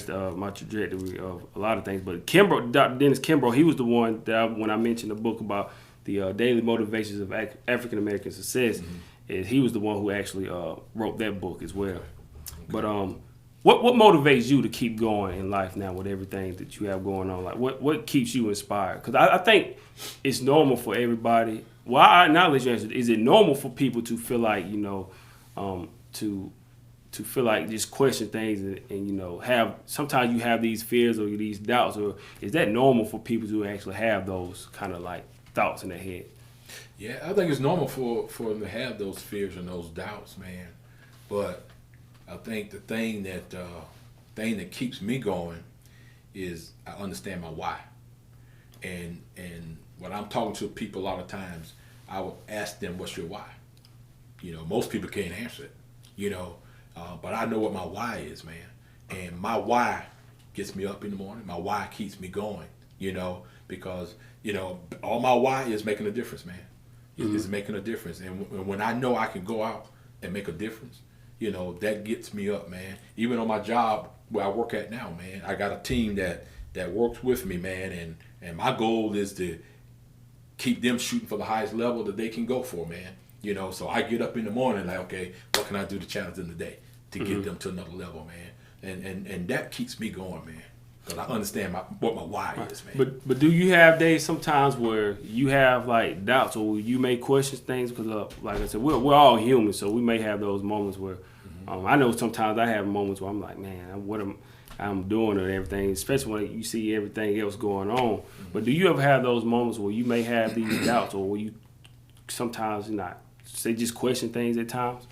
my trajectory of a lot of things. But Dr. Dennis Kimbrough, he was the one that when I mentioned the book about the daily motivations of African American success, he was the one who actually wrote that book as well. But what motivates you to keep going in life now with everything that you have going on? Like what keeps you inspired? Because I think it's normal for everybody. Well, I acknowledge your answer. Is it normal for people to feel like, you know, to feel like just question things and you know, sometimes you have these fears or these doubts, or is that normal for people to actually have those kind of like thoughts in their head? Yeah, I think it's normal for them to have those fears and those doubts, man. But I think the thing that keeps me going is I understand my why. And when I'm talking to people a lot of times, I will ask them, what's your why? You know, most people can't answer it, you know, but I know what my why is, man. And my why gets me up in the morning. My why keeps me going, you know, because, you know, all my why is making a difference, man. It's making a difference. And when I know I can go out and make a difference, you know, that gets me up, man. Even on my job where I work at now, man, I got a team that works with me, man, and my goal is to keep them shooting for the highest level that they can go for, man. You know, so I get up in the morning like, okay, what can I do to challenge them today to get them to another level, man? And that keeps me going, man, because I understand what my why is, man. But do you have days sometimes where you have like doubts or you may question things? Because like I said, we're all human, so we may have those moments where I know sometimes I have moments where I'm like, man, what I'm doing and everything, especially when you see everything else going on. But do you ever have those moments where you may have these doubts, or where you sometimes not say just question things at times?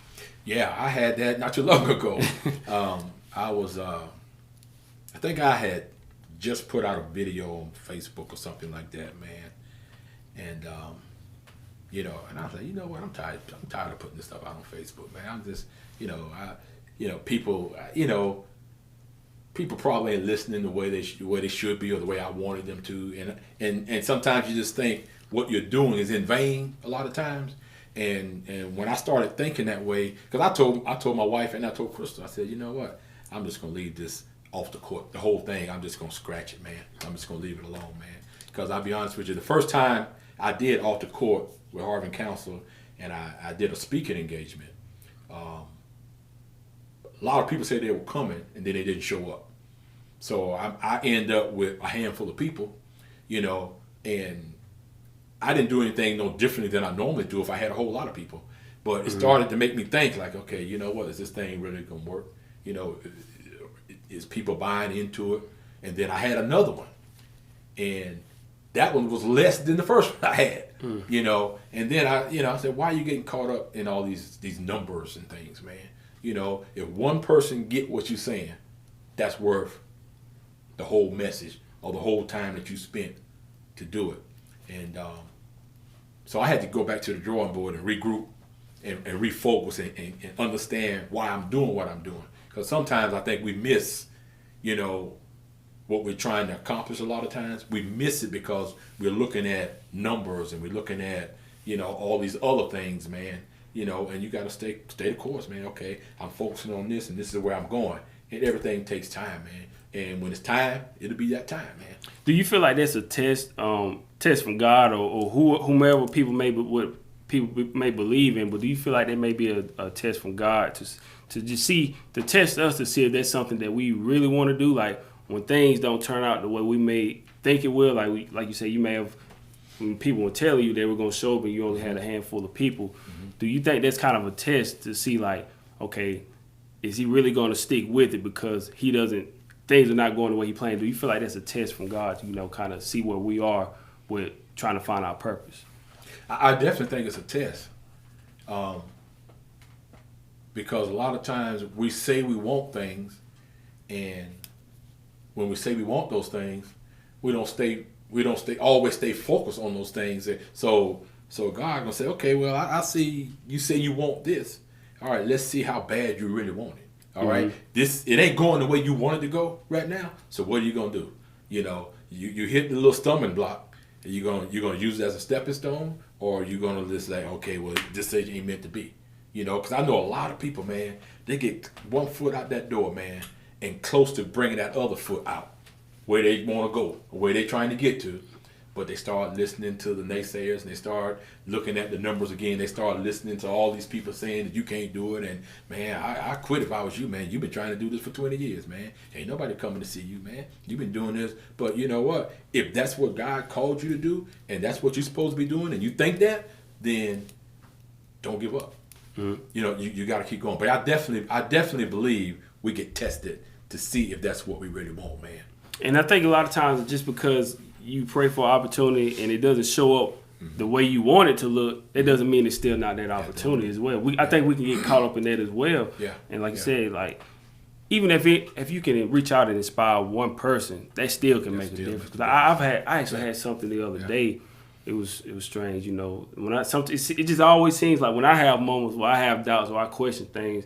Yeah, I had that not too long ago. I think I had just put out a video on Facebook or something like that, man. And you know, and I was like, you know what, I'm tired of putting this stuff out on Facebook, man. I'm just, you know, people probably ain't listening the way they should be, or the way I wanted them to, and sometimes you just think what you're doing is in vain a lot of times. And when I started thinking that way, because I told my wife and I told Crystal, I said, you know what, I'm just gonna leave this off the court, the whole thing. I'm just gonna scratch it, man. I'm just gonna leave it alone, man. Because I'll be honest with you, the first time I did off the court with Harvin Council, and I did a speaking engagement. A lot of people said they were coming, and then they didn't show up. So I end up with a handful of people, you know, and I didn't do anything no differently than I normally do if I had a whole lot of people. But it started to make me think like, okay, you know what, is this thing really gonna work? You know, is people buying into it? And then I had another one, and that one was less than the first one I had, you know. And then I said, why are you getting caught up in all these numbers and things, man? You know, if one person get what you're saying, that's worth the whole message or the whole time that you spent to do it. And so I had to go back to the drawing board and regroup and refocus and understand why I'm doing what I'm doing. Because sometimes I think we miss, you know, what we're trying to accomplish. A lot of times we miss it because we're looking at numbers and we're looking at, you know, all these other things, man. You know, and you got to stay the course, man. Okay, I'm focusing on this, and this is where I'm going. And everything takes time, man. And when it's time, it'll be that time, man. Do you feel like that's a test from God or whomever people may believe in? But do you feel like there may be a test from God to just to test us to see if that's something that we really want to do? Like when things don't turn out the way we may think it will, like you say, you may have, when people were telling you they were going to show up and you only had a handful of people. Do you think that's kind of a test to see like, okay, is he really going to stick with it because things are not going the way he planned? Do you feel like that's a test from God to, you know, kind of see where we are with trying to find our purpose? I definitely think it's a test. Because a lot of times we say we want things, and when we say we want those things, we don't always stay focused on those things. So So God gonna say, okay, well, I see you say you want this. All right, let's see how bad you really want it. All right, it ain't going the way you want it to go right now. So what are you gonna do? You hit the little stumbling block. You're gonna use it as a stepping stone, or you gonna just say, okay, well, this ain't meant to be. Because I know a lot of people, man, they get one foot out that door, man, and close to bringing that other foot out where they want to go, where they're trying to get to. But they start listening to the naysayers, and they start looking at the numbers again. They start listening to all these people saying that you can't do it. And, man, I quit if I was you, man. You've been trying to do this for 20 years, man. Ain't nobody coming to see you, man. You've been doing this. But you know what? If that's what God called you to do, and that's what you're supposed to be doing, and you think that, then don't give up. You got to keep going. But I definitely believe we get tested to see if that's what we really want, man. And I think a lot of times just because you pray for opportunity and it doesn't show up the way you want it to look, it doesn't mean it's still not that opportunity as well. I think we can get caught up in that as well. Yeah. And like you said, like even if you can reach out and inspire one person, that still can make a difference. Because I actually had something the other day. It was strange, When it just always seems like when I have moments where I have doubts or I question things,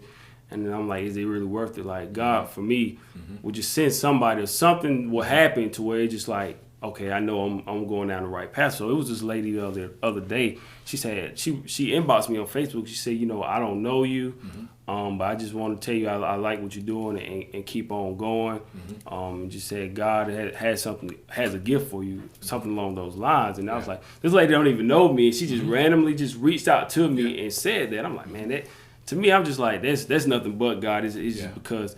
and then I'm like, is it really worth it? Like God, for me, would just send somebody or something will happen to where it's just like, okay, I know I'm going down the right path. So it was this lady the other day. She said she inboxed me on Facebook. She said, I don't know you, but I just want to tell you I like what you're doing and keep on going. And just said God has a gift for you, something along those lines. And I was like, this lady don't even know me. And she just randomly just reached out to me and said that. I'm like, man, that to me, I'm just like, that's nothing but God. It's just because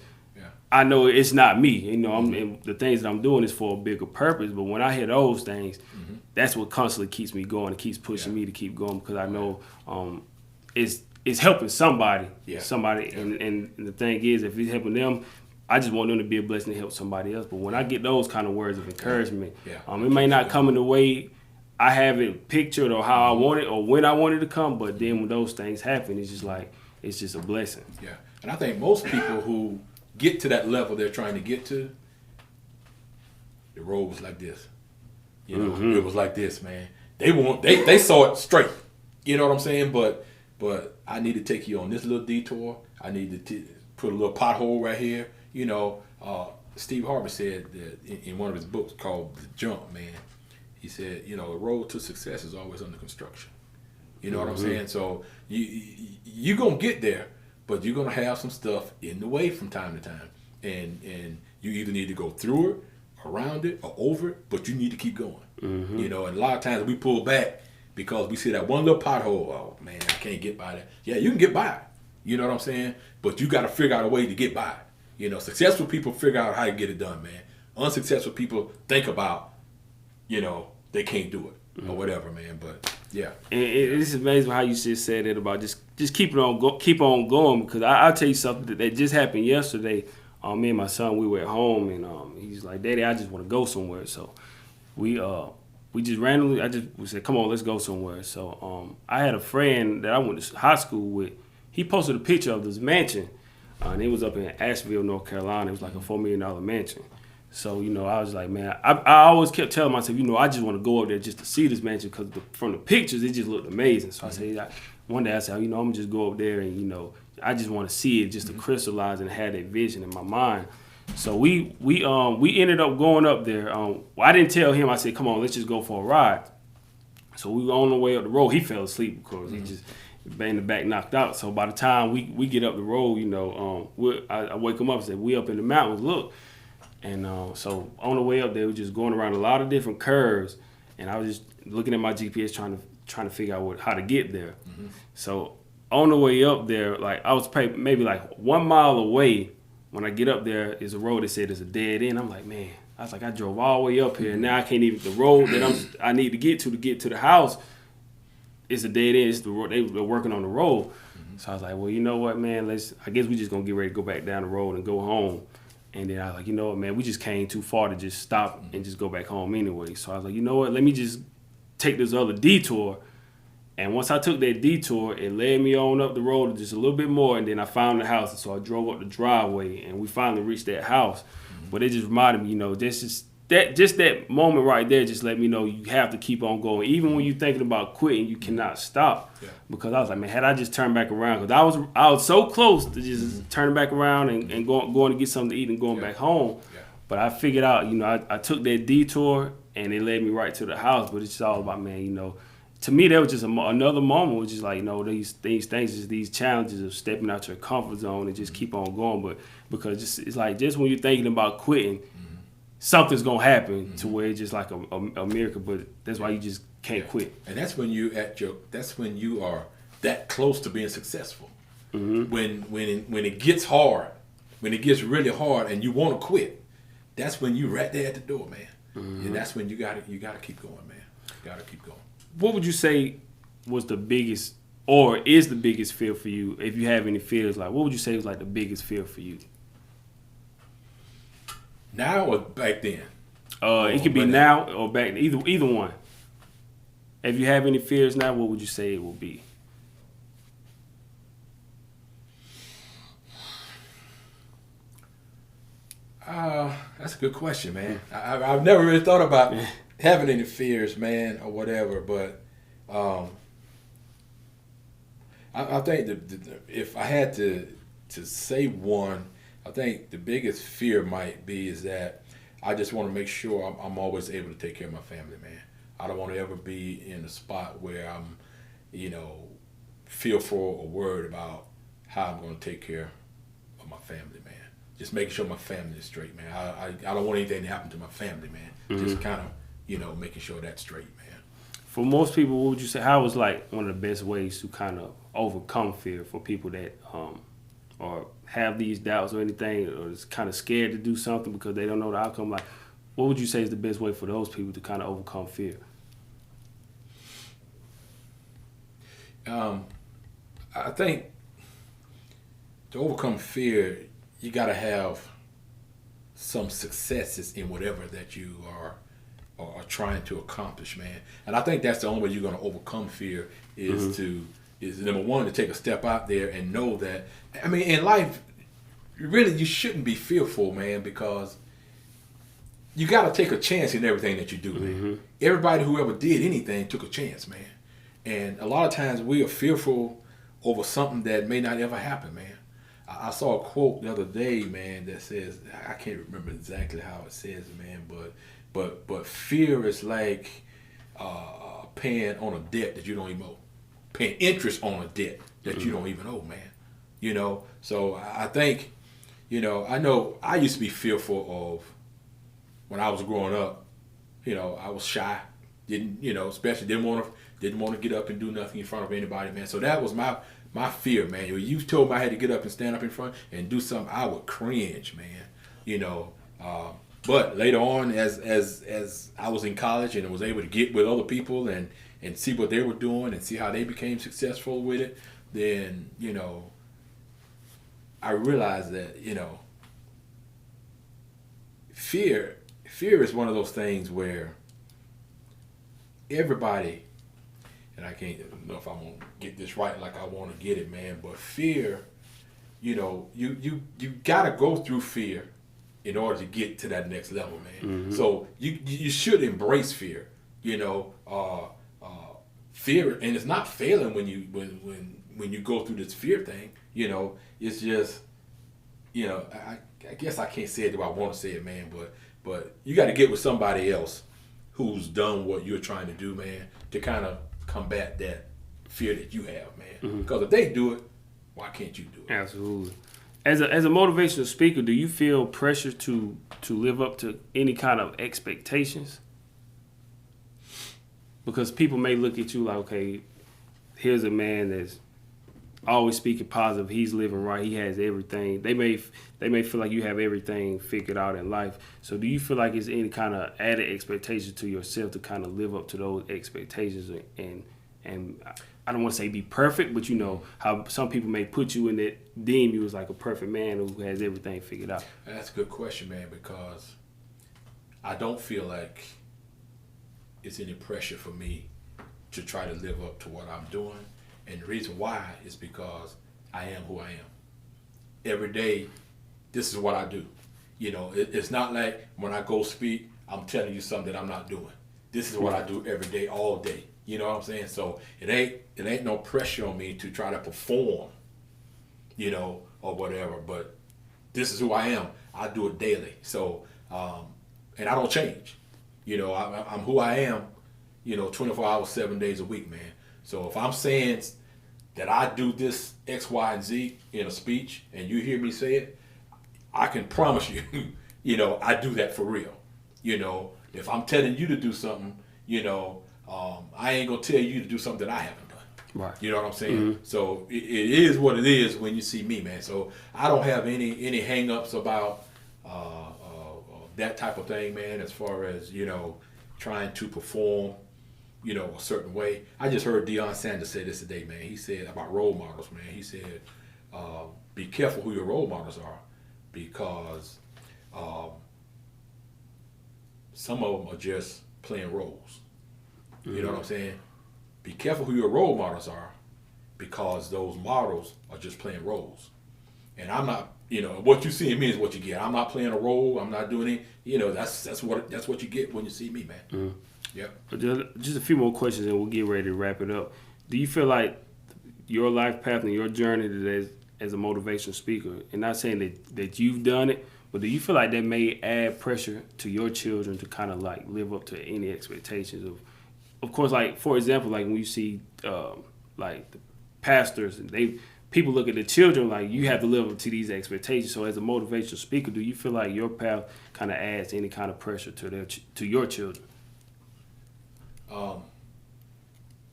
I know it's not me. And the things that I'm doing is for a bigger purpose. But when I hear those things, that's what constantly keeps me going and keeps pushing me to keep going, because I know it's helping somebody. Somebody. And the thing is, if it's helping them, I just want them to be a blessing to help somebody else. But when I get those kind of words of encouragement, it may not come in the way I have it pictured or how I want it or when I want it to come. But then when those things happen, it's just like, it's just a blessing. Yeah. And I think most people who get to that level they're trying to get to, the road was like this. It was like this, man. They saw it straight. You know what I'm saying? But I need to take you on this little detour. I need to put a little pothole right here. Steve Harvey said that in one of his books called The Jump, man. He said, the road to success is always under construction. You know what I'm saying? So you're going to get there, but you're going to have some stuff in the way from time to time. And you either need to go through it, around it, or over it, but you need to keep going. And a lot of times we pull back because we see that one little pothole. Oh, man, I can't get by that. Yeah, you can get by. You know what I'm saying? But you got to figure out a way to get by. Successful people figure out how to get it done, man. Unsuccessful people think about, they can't do it or whatever, man. But yeah, and it's amazing how you just said that about just keep on going, because I'll tell you something that just happened yesterday. Me and my son, we were at home, and he's like, Daddy, I just want to go somewhere. So we just randomly, we said, come on, let's go somewhere. So I had a friend that I went to high school with. He posted a picture of this mansion, and it was up in Asheville, North Carolina. It was like a $4 million mansion. So, I was like, man, I always kept telling myself, I just want to go up there just to see this mansion, because from the pictures, it just looked amazing. So I said, one day I said, I'm going to just go up there and, I just want to see it just to crystallize and have that vision in my mind. So we ended up going up there. I didn't tell him. I said, come on, let's just go for a ride. So we were on the way up the road. He fell asleep, of course. He just in the back knocked out. So by the time we get up the road, I wake him up and say, we up in the mountains, look. And so on the way up there, we were just going around a lot of different curves, and I was just looking at my GPS trying to figure out how to get there. So on the way up there, like I was maybe like 1 mile away. When I get up there, is a road that said it's a dead end. I'm like, man, I drove all the way up here, and now I can't even, the road that I need to get to the house, it's a dead end. It's the road, they're working on the road. So I was like, well, you know what, man, I guess we just gonna get ready to go back down the road and go home. And then I was like, you know what, man, we just came too far to just stop and just go back home anyway. So I was like, you know what, let me just take this other detour. And once I took that detour, it led me on up the road just a little bit more, and then I found the house. And so I drove up the driveway, and we finally reached that house. But it just reminded me, that moment right there just let me know you have to keep on going. Even when you're thinking about quitting, you cannot stop. Yeah. Because I was like, man, had I just turned back around, because I was so close to just turning back around and going to get something to eat and going back home. Yeah. But I figured out, I took that detour and it led me right to the house. But it's just all about, man, to me, that was just another moment, which is like, these things, just these challenges of stepping out your comfort zone and just keep on going. But because it's like just when you're thinking about quitting, something's gonna happen to where it's just like a miracle. But that's why you just can't quit. And that's when that's when you are that close to being successful. When it gets hard, when it gets really hard, and you want to quit, that's when you right there at the door, man. And that's when you gotta keep going, man. You gotta keep going. What would you say was the biggest, or is the biggest fear for you? If you have any fears, like what would you say was like the biggest fear for you? Now or back then? It could be now or back then, either one. If you have any fears now, what would you say it will be? That's a good question, man. I've never really thought about having any fears, man, or whatever. But I think if I had to say one, I think the biggest fear might be is that I just want to make sure I'm always able to take care of my family, man. I don't want to ever be in a spot where I'm, fearful or worried about how I'm going to take care of my family, man. Just making sure my family is straight, man. I don't want anything to happen to my family, man. Just kind of, making sure that's straight, man. For most people, what would you say, how was like one of the best ways to kind of overcome fear for people that or have these doubts or anything, or is kind of scared to do something because they don't know the outcome? Like, what would you say is the best way for those people to kind of overcome fear? I think to overcome fear, you got to have some successes in whatever that you are trying to accomplish, man. And I think that's the only way you're going to overcome fear is is number one, to take a step out there and know that, I mean, in life, really, you shouldn't be fearful, man, because you got to take a chance in everything that you do, man. Everybody who ever did anything took a chance, man. And a lot of times we are fearful over something that may not ever happen, man. I saw a quote the other day, man, that says, I can't remember exactly how it says, man, but fear is like paying on a debt that you don't even owe. Paying interest on a debt that you don't even owe, man. So I think, I know I used to be fearful of when I was growing up. I was shy, especially didn't want to get up and do nothing in front of anybody, man. So that was my fear, man. You told me I had to get up and stand up in front and do something, I would cringe, man. But later on, as I was in college and was able to get with other people and see what they were doing and see how they became successful with it, then, I realized that, fear is one of those things where everybody, and I can't know if I want to get this right like I want to get it, man, but fear, you got to go through fear in order to get to that next level, man. So you should embrace fear, fear, and it's not failing when you go through this fear thing, it's just, I guess I can't say it the way I want to say it, man, but you got to get with somebody else who's done what you're trying to do, man, to kind of combat that fear that you have, man. Because if they do it, why can't you do it? Absolutely. As a motivational speaker, do you feel pressure to live up to any kind of expectations? Because people may look at you like, okay, here's a man that's always speaking positive. He's living right. He has everything. They may feel like you have everything figured out in life. So do you feel like it's any kind of added expectation to yourself to kind of live up to those expectations and I don't want to say be perfect, but how some people may put you in that, deem you as like a perfect man who has everything figured out? That's a good question, man, because I don't feel like it's any pressure for me to try to live up to what I'm doing. And the reason why is because I am who I am. Every day, this is what I do. It's not like when I go speak, I'm telling you something that I'm not doing. This is what I do every day, all day. You know what I'm saying? So it ain't no pressure on me to try to perform, you know, or whatever. But this is who I am. I do it daily. So and I don't change. You know, I'm who I am. You know, 24 hours, 7 days a week, man. So if I'm saying that I do this X, Y, and Z in a speech, and you hear me say it, I can promise you, you know, I do that for real. You know, if I'm telling you to do something, you know, I ain't gonna tell you to do something that I haven't done. Right. You know what I'm saying? So it is what it is when you see me, man. So I don't have any hang-ups about that type of thing, man. As far as, you know, trying to perform, you know, a certain way. I just heard Deion Sanders say this today, man. He said about role models, man. He said, be careful who your role models are, because some of them are just playing roles. You know what I'm saying? Be careful who your role models are, because those models are just playing roles. And I'm not, you know, what you see in me is what you get. I'm not playing a role. I'm not doing it. You know, that's what you get when you see me, man. Yep. Just a few more questions and we'll get ready to wrap it up. Do you feel like your life path and your journey today as a motivational speaker, and not saying that you've done it, but do you feel like that may add pressure to your children to kind of like live up to any expectations of course, like for example, like when you see like the pastors and people look at the children like you have to live up to these expectations. So as a motivational speaker, do you feel like your path kind of adds any kind of pressure to your children?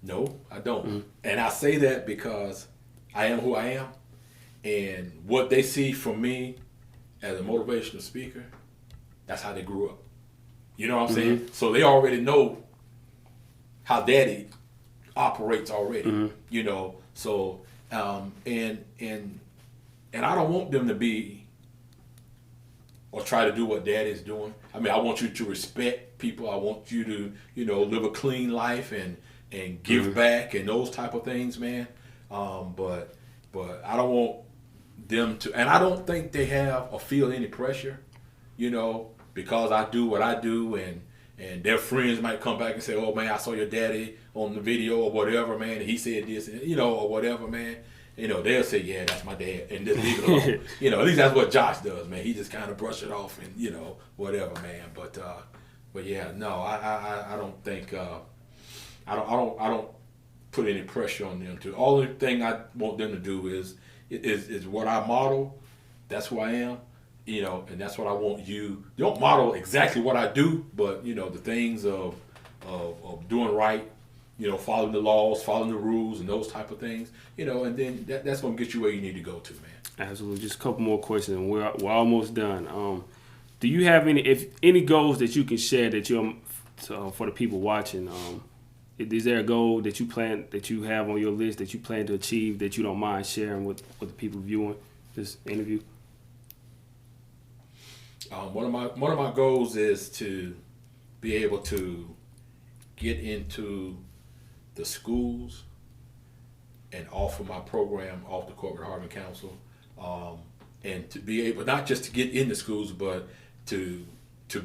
No, I don't. And I say that because I am who I am, and what they see from me as a motivational speaker, that's how they grew up. You know what I'm saying? So they already know how daddy operates already. You know, so and I don't want them to be or try to do what daddy's doing. I mean, I want you to respect people. I want you to, you know, live a clean life and give back and those type of things, man. But I don't want them to, and I don't think they have or feel any pressure, you know, because I do what I do, and their friends might come back and say, oh man, I saw your daddy on the video or whatever, man, and he said this, you know, or whatever, man. You know, they'll say, yeah, that's my dad, and just leave it alone. You know, at least that's what Josh does, man. He just kind of brush it off and, you know, whatever, man. But yeah, no, I don't think I don't put any pressure on them to. The only thing I want them to do is what I model. That's who I am, you know, and that's what I want you. You don't model exactly what I do, but you know, the things of doing right, you know, following the laws, following the rules, and those type of things, you know, and then that's gonna get you where you need to go to, man. Absolutely. Just a couple more questions, and we're almost done. Do you have any goals that you can share that for the people watching? Is there a goal that you have on your list that you plan to achieve that you don't mind sharing with the people viewing this interview? One of my goals is to be able to get into the schools and offer my program off the court with Harvin Council, and to be able not just to get in the schools, but to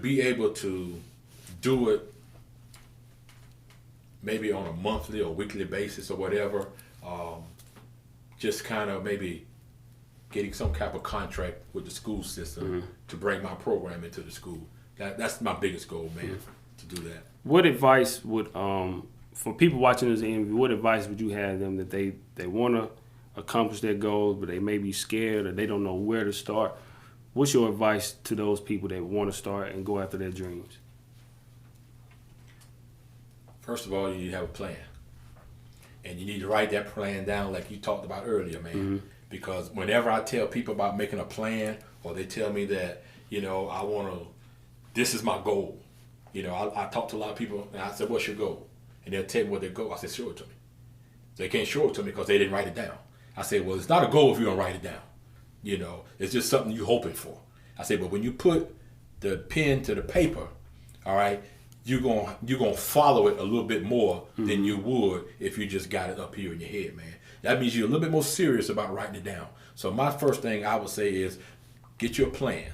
be able to do it maybe on a monthly or weekly basis or whatever, just kind of maybe getting some type of contract with the school system to bring my program into the school. That's my biggest goal, man, to do that. What advice would, for people watching this interview, what advice would you have them that they want to accomplish their goals, but they may be scared or they don't know where to start? What's your advice to those people that want to start and go after their dreams? First of all, you need to have a plan. And you need to write that plan down like you talked about earlier, man. Because whenever I tell people about making a plan, or they tell me that, you know, this is my goal. You know, I talk to a lot of people and I said, what's your goal? And they'll tell me what their goal. I said, show it to me. They can't show it to me because they didn't write it down. I said, well, it's not a goal if you don't write it down. You know, it's just something you're hoping for. I said, but when you put the pen to the paper, all right, you're gonna follow it a little bit more than you would if you just got it up here in your head, man. That means you're a little bit more serious about writing it down. So my first thing I would say is get your plan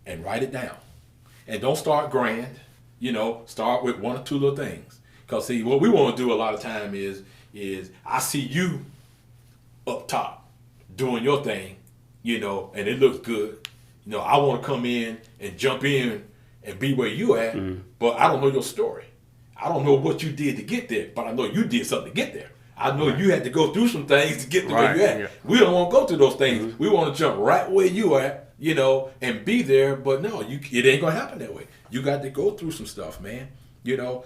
and write it down. And don't start grand. Start with one or two little things. Because see, what we want to do a lot of time is I see you up top doing your thing, and it looks good. I want to come in and jump in and be where you at, but I don't know your story. I don't know what you did to get there, but I know you did something to get there. I know you had to go through some things to get to where you at. Yeah. We don't want to go through those things. We want to jump right where you at, and be there. But no, it ain't gonna happen that way. You got to go through some stuff, man.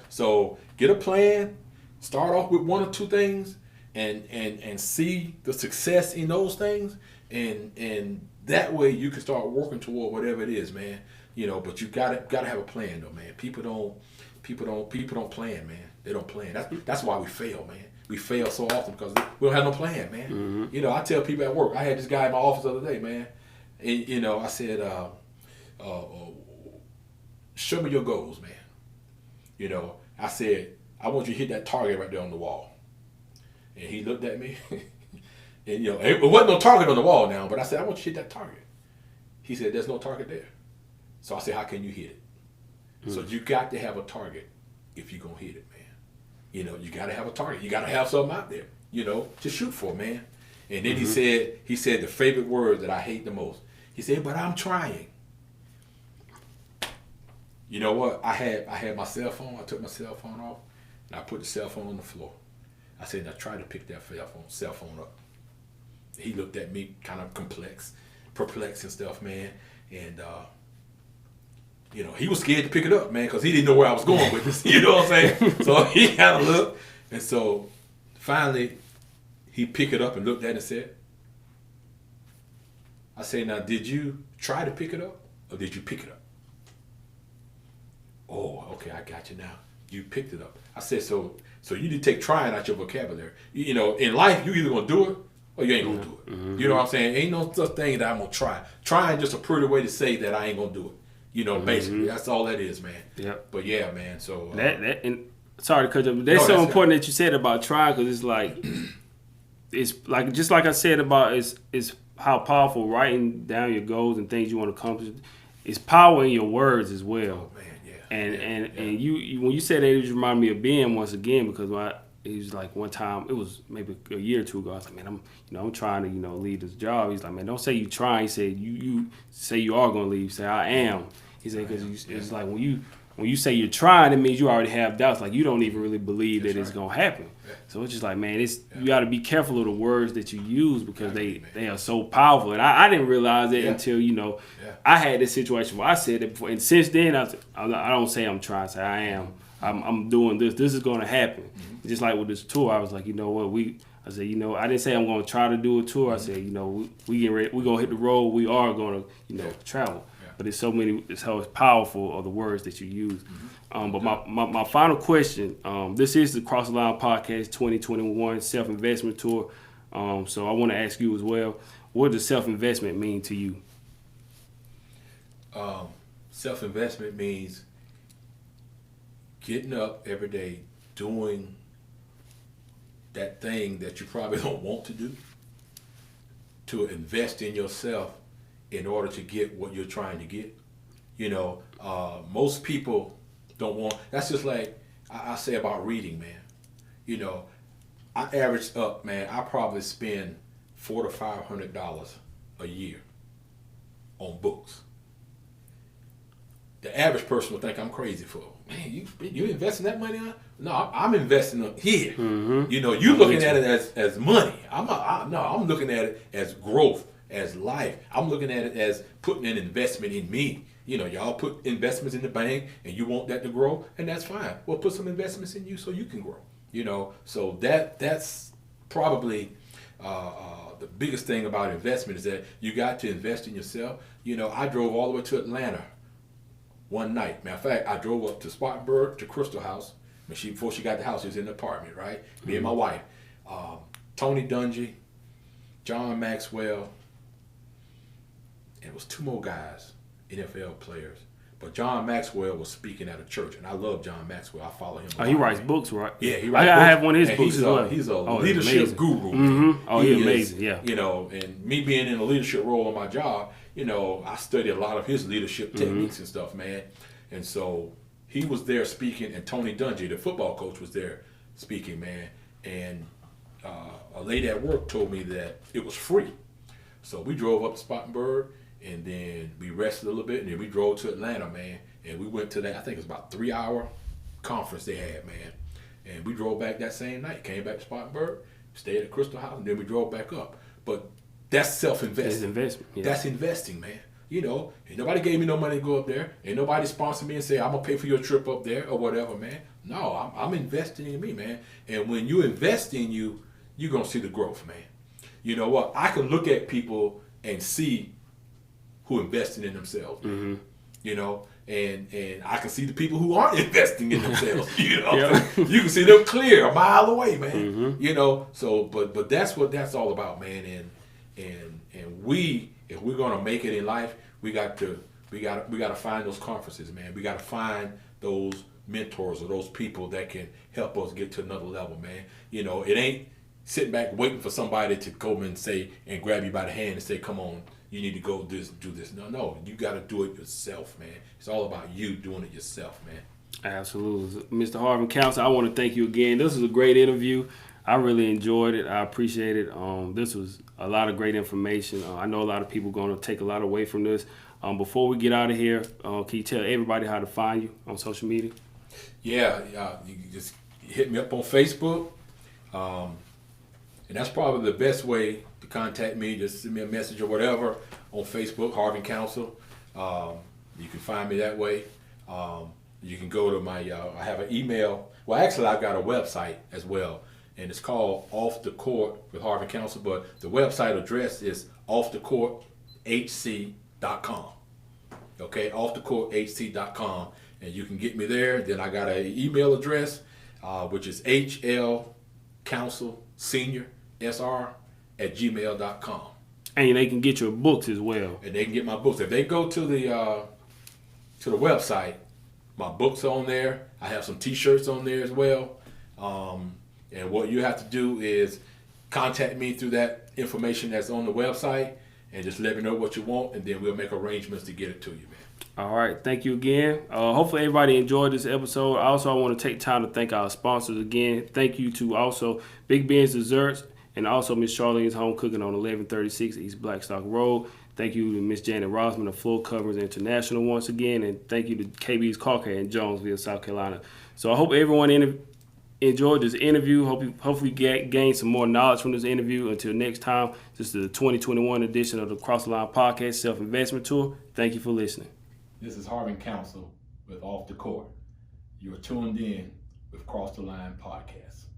So get a plan. Start off with one or two things, and see the success in those things, and that way you can start working toward whatever it is, man. But you gotta have a plan, though, man. People don't plan, man. They don't plan. That's why we fail, man. We fail so often because we don't have no plan, man. I tell people at work. I had this guy in my office the other day, man. And, I said, show me your goals, man. I said, I want you to hit that target right there on the wall. And he looked at me. And, it wasn't no target on the wall now, but I said, I want you to hit that target. He said, there's no target there. So I said, how can you hit it? So you got to have a target if you're going to hit it, man. You got to have a target. You got to have something out there, to shoot for, man. And then he said the favorite word that I hate the most. He said, but I'm trying. You know what? I had my cell phone. I took my cell phone off, and I put the cell phone on the floor. I said, now try to pick that cell phone up. He looked at me kind of perplexed and stuff, man. And, he was scared to pick it up, man, because he didn't know where I was going with this. You know what I'm saying? So he kind of looked. And so finally, he picked it up and looked at it and said, I said, now, did you try to pick it up or did you pick it up? Oh, okay, I got you now. You picked it up. I said, so you need to take trying out your vocabulary. In life, you either going to do it or you ain't going to do it. You know what I'm saying? Ain't no such thing that I'm going to try. Trying just a pretty way to say that I ain't going to do it. Basically, that's all that is, man. Yeah. But yeah, man. So and sorry to cut you. That's so important that you said about trying, because it's like just like I said about is how powerful writing down your goals and things you want to accomplish. It's power in your words as well. Oh, man, yeah. And you when you said that, it just reminded me of Ben once again, because it was like one time, it was maybe a year or two ago, I was like, man, I'm trying to leave this job. He's like, man, don't say you trying. He said, you say you are going to leave. Say I am. He said, because it's like when you say you're trying, it means you already have doubts. Like you don't even really believe that it's going to happen. Yeah. So it's just like, man, you got to be careful of the words that you use, because they are so powerful. And I didn't realize it until, I had this situation where I said it before. And since then, I don't say I'm trying. I say I am. I'm doing this. This is going to happen. Mm-hmm. Just like with this tour, I was like, you know what, I said, I didn't say I'm going to try to do a tour. I said, we get ready. We're going to hit the road. We are going to, travel. Yeah. But it's so powerful of the words that you use. Mm-hmm. But my final question, this is the Cross the Line Podcast 2021 Self-Investment Tour. So I want to ask you as well, what does self-investment mean to you? Self-investment means getting up every day, doing that thing that you probably don't want to do, to invest in yourself in order to get what you're trying to get. Most people don't want, that's just like I say about reading, man. I average up, man, I probably spend $400 to $500 a year on books. The average person will think I'm crazy for, man, you investing that money on? No, I'm investing here. Mm-hmm. You looking at it as money. I'm looking at it as growth, as life. I'm looking at it as putting an investment in me. Y'all put investments in the bank and you want that to grow, and that's fine. Well, put some investments in you so you can grow. So that's probably the biggest thing about investment, is that you got to invest in yourself. I drove all the way to Atlanta one night. Matter of fact, I drove up to Spartanburg to Crystal House. Before she got the house, she was in the apartment, right? Me and my wife. Tony Dungy, John Maxwell, and it was two more guys, NFL players. But John Maxwell was speaking at a church, and I love John Maxwell. I follow him. He writes books, right? Yeah, he writes books. I have one of his books as well. He's a leadership guru. Mm-hmm. Oh, he's amazing, yeah. And me being in a leadership role on my job, I study a lot of his leadership techniques and stuff, man. And so he was there speaking, and Tony Dungy, the football coach, was there speaking, man. And a lady at work told me that it was free. So we drove up to Spartanburg, and then we rested a little bit, and then we drove to Atlanta, man. And we went to that, I think it was about 3-hour conference they had, man. And we drove back that same night, came back to Spartanburg, stayed at Crystal House, and then we drove back up. But that's self-investing. It's investment. Yeah. That's investing, man. You know, ain't nobody gave me no money to go up there. Ain't nobody sponsored me and say, I'm going to pay for your trip up there or whatever, man. No, I'm investing in me, man. And when you invest in you, you're going to see the growth, man. You know what? I can look at people and see who invested in themselves, man. Mm-hmm. You know, and I can see the people who aren't investing in themselves. You know, Yep. You can see them clear a mile away, man. Mm-hmm. You know, so but that's what that's all about, man. And we, if we're gonna make it in life, we got to find those conferences, man. We got to find those mentors or those people that can help us get to another level, man. You know, it ain't sitting back waiting for somebody to come and say and grab you by the hand and say, come on, you need to go do this. No, you got to do it yourself, man. It's all about you doing it yourself, man. Absolutely. Mr. Harvin Council, I want to thank you again. This was a great interview. I really enjoyed it. I appreciate it. This was a lot of great information. I know a lot of people are going to take a lot away from this. Before we get out of here, can you tell everybody how to find you on social media? Yeah, you can just hit me up on Facebook. And that's probably the best way to contact me. Just send me a message or whatever on Facebook, Harvin Council. You can find me that way. You can go to my, I have an email. Well, actually, I've got a website as well. And it's called Off the Court with Harvin Council. But the website address is offthecourthc.com. Okay, offthecourthc.com. And you can get me there. Then I got an email address, which is hlcouncilsenior@gmail.com. And they can get your books as well. And they can get my books. If they go to the website, my books are on there. I have some T-shirts on there as well. And what you have to do is contact me through that information that's on the website and just let me know what you want, and then we'll make arrangements to get it to you, man. All right. Thank you again. Hopefully everybody enjoyed this episode. Also, I want to take time to thank our sponsors again. Thank you to also Big Ben's Desserts and also Miss Charlene's Home Cooking on 1136 East Blackstock Road. Thank you to Miss Janet Rossman of Floor Coverings International once again. And thank you to KB's Car Care in Jonesville, South Carolina. So I hope everyone enjoyed this interview. Hopefully gain some more knowledge from this interview. Until next time, this is the 2021 edition of the Cross the Line Podcast Self-Investment Tour. Thank you for listening. This is Harvin Council with Off the Court. You're tuned in with Cross the Line Podcast.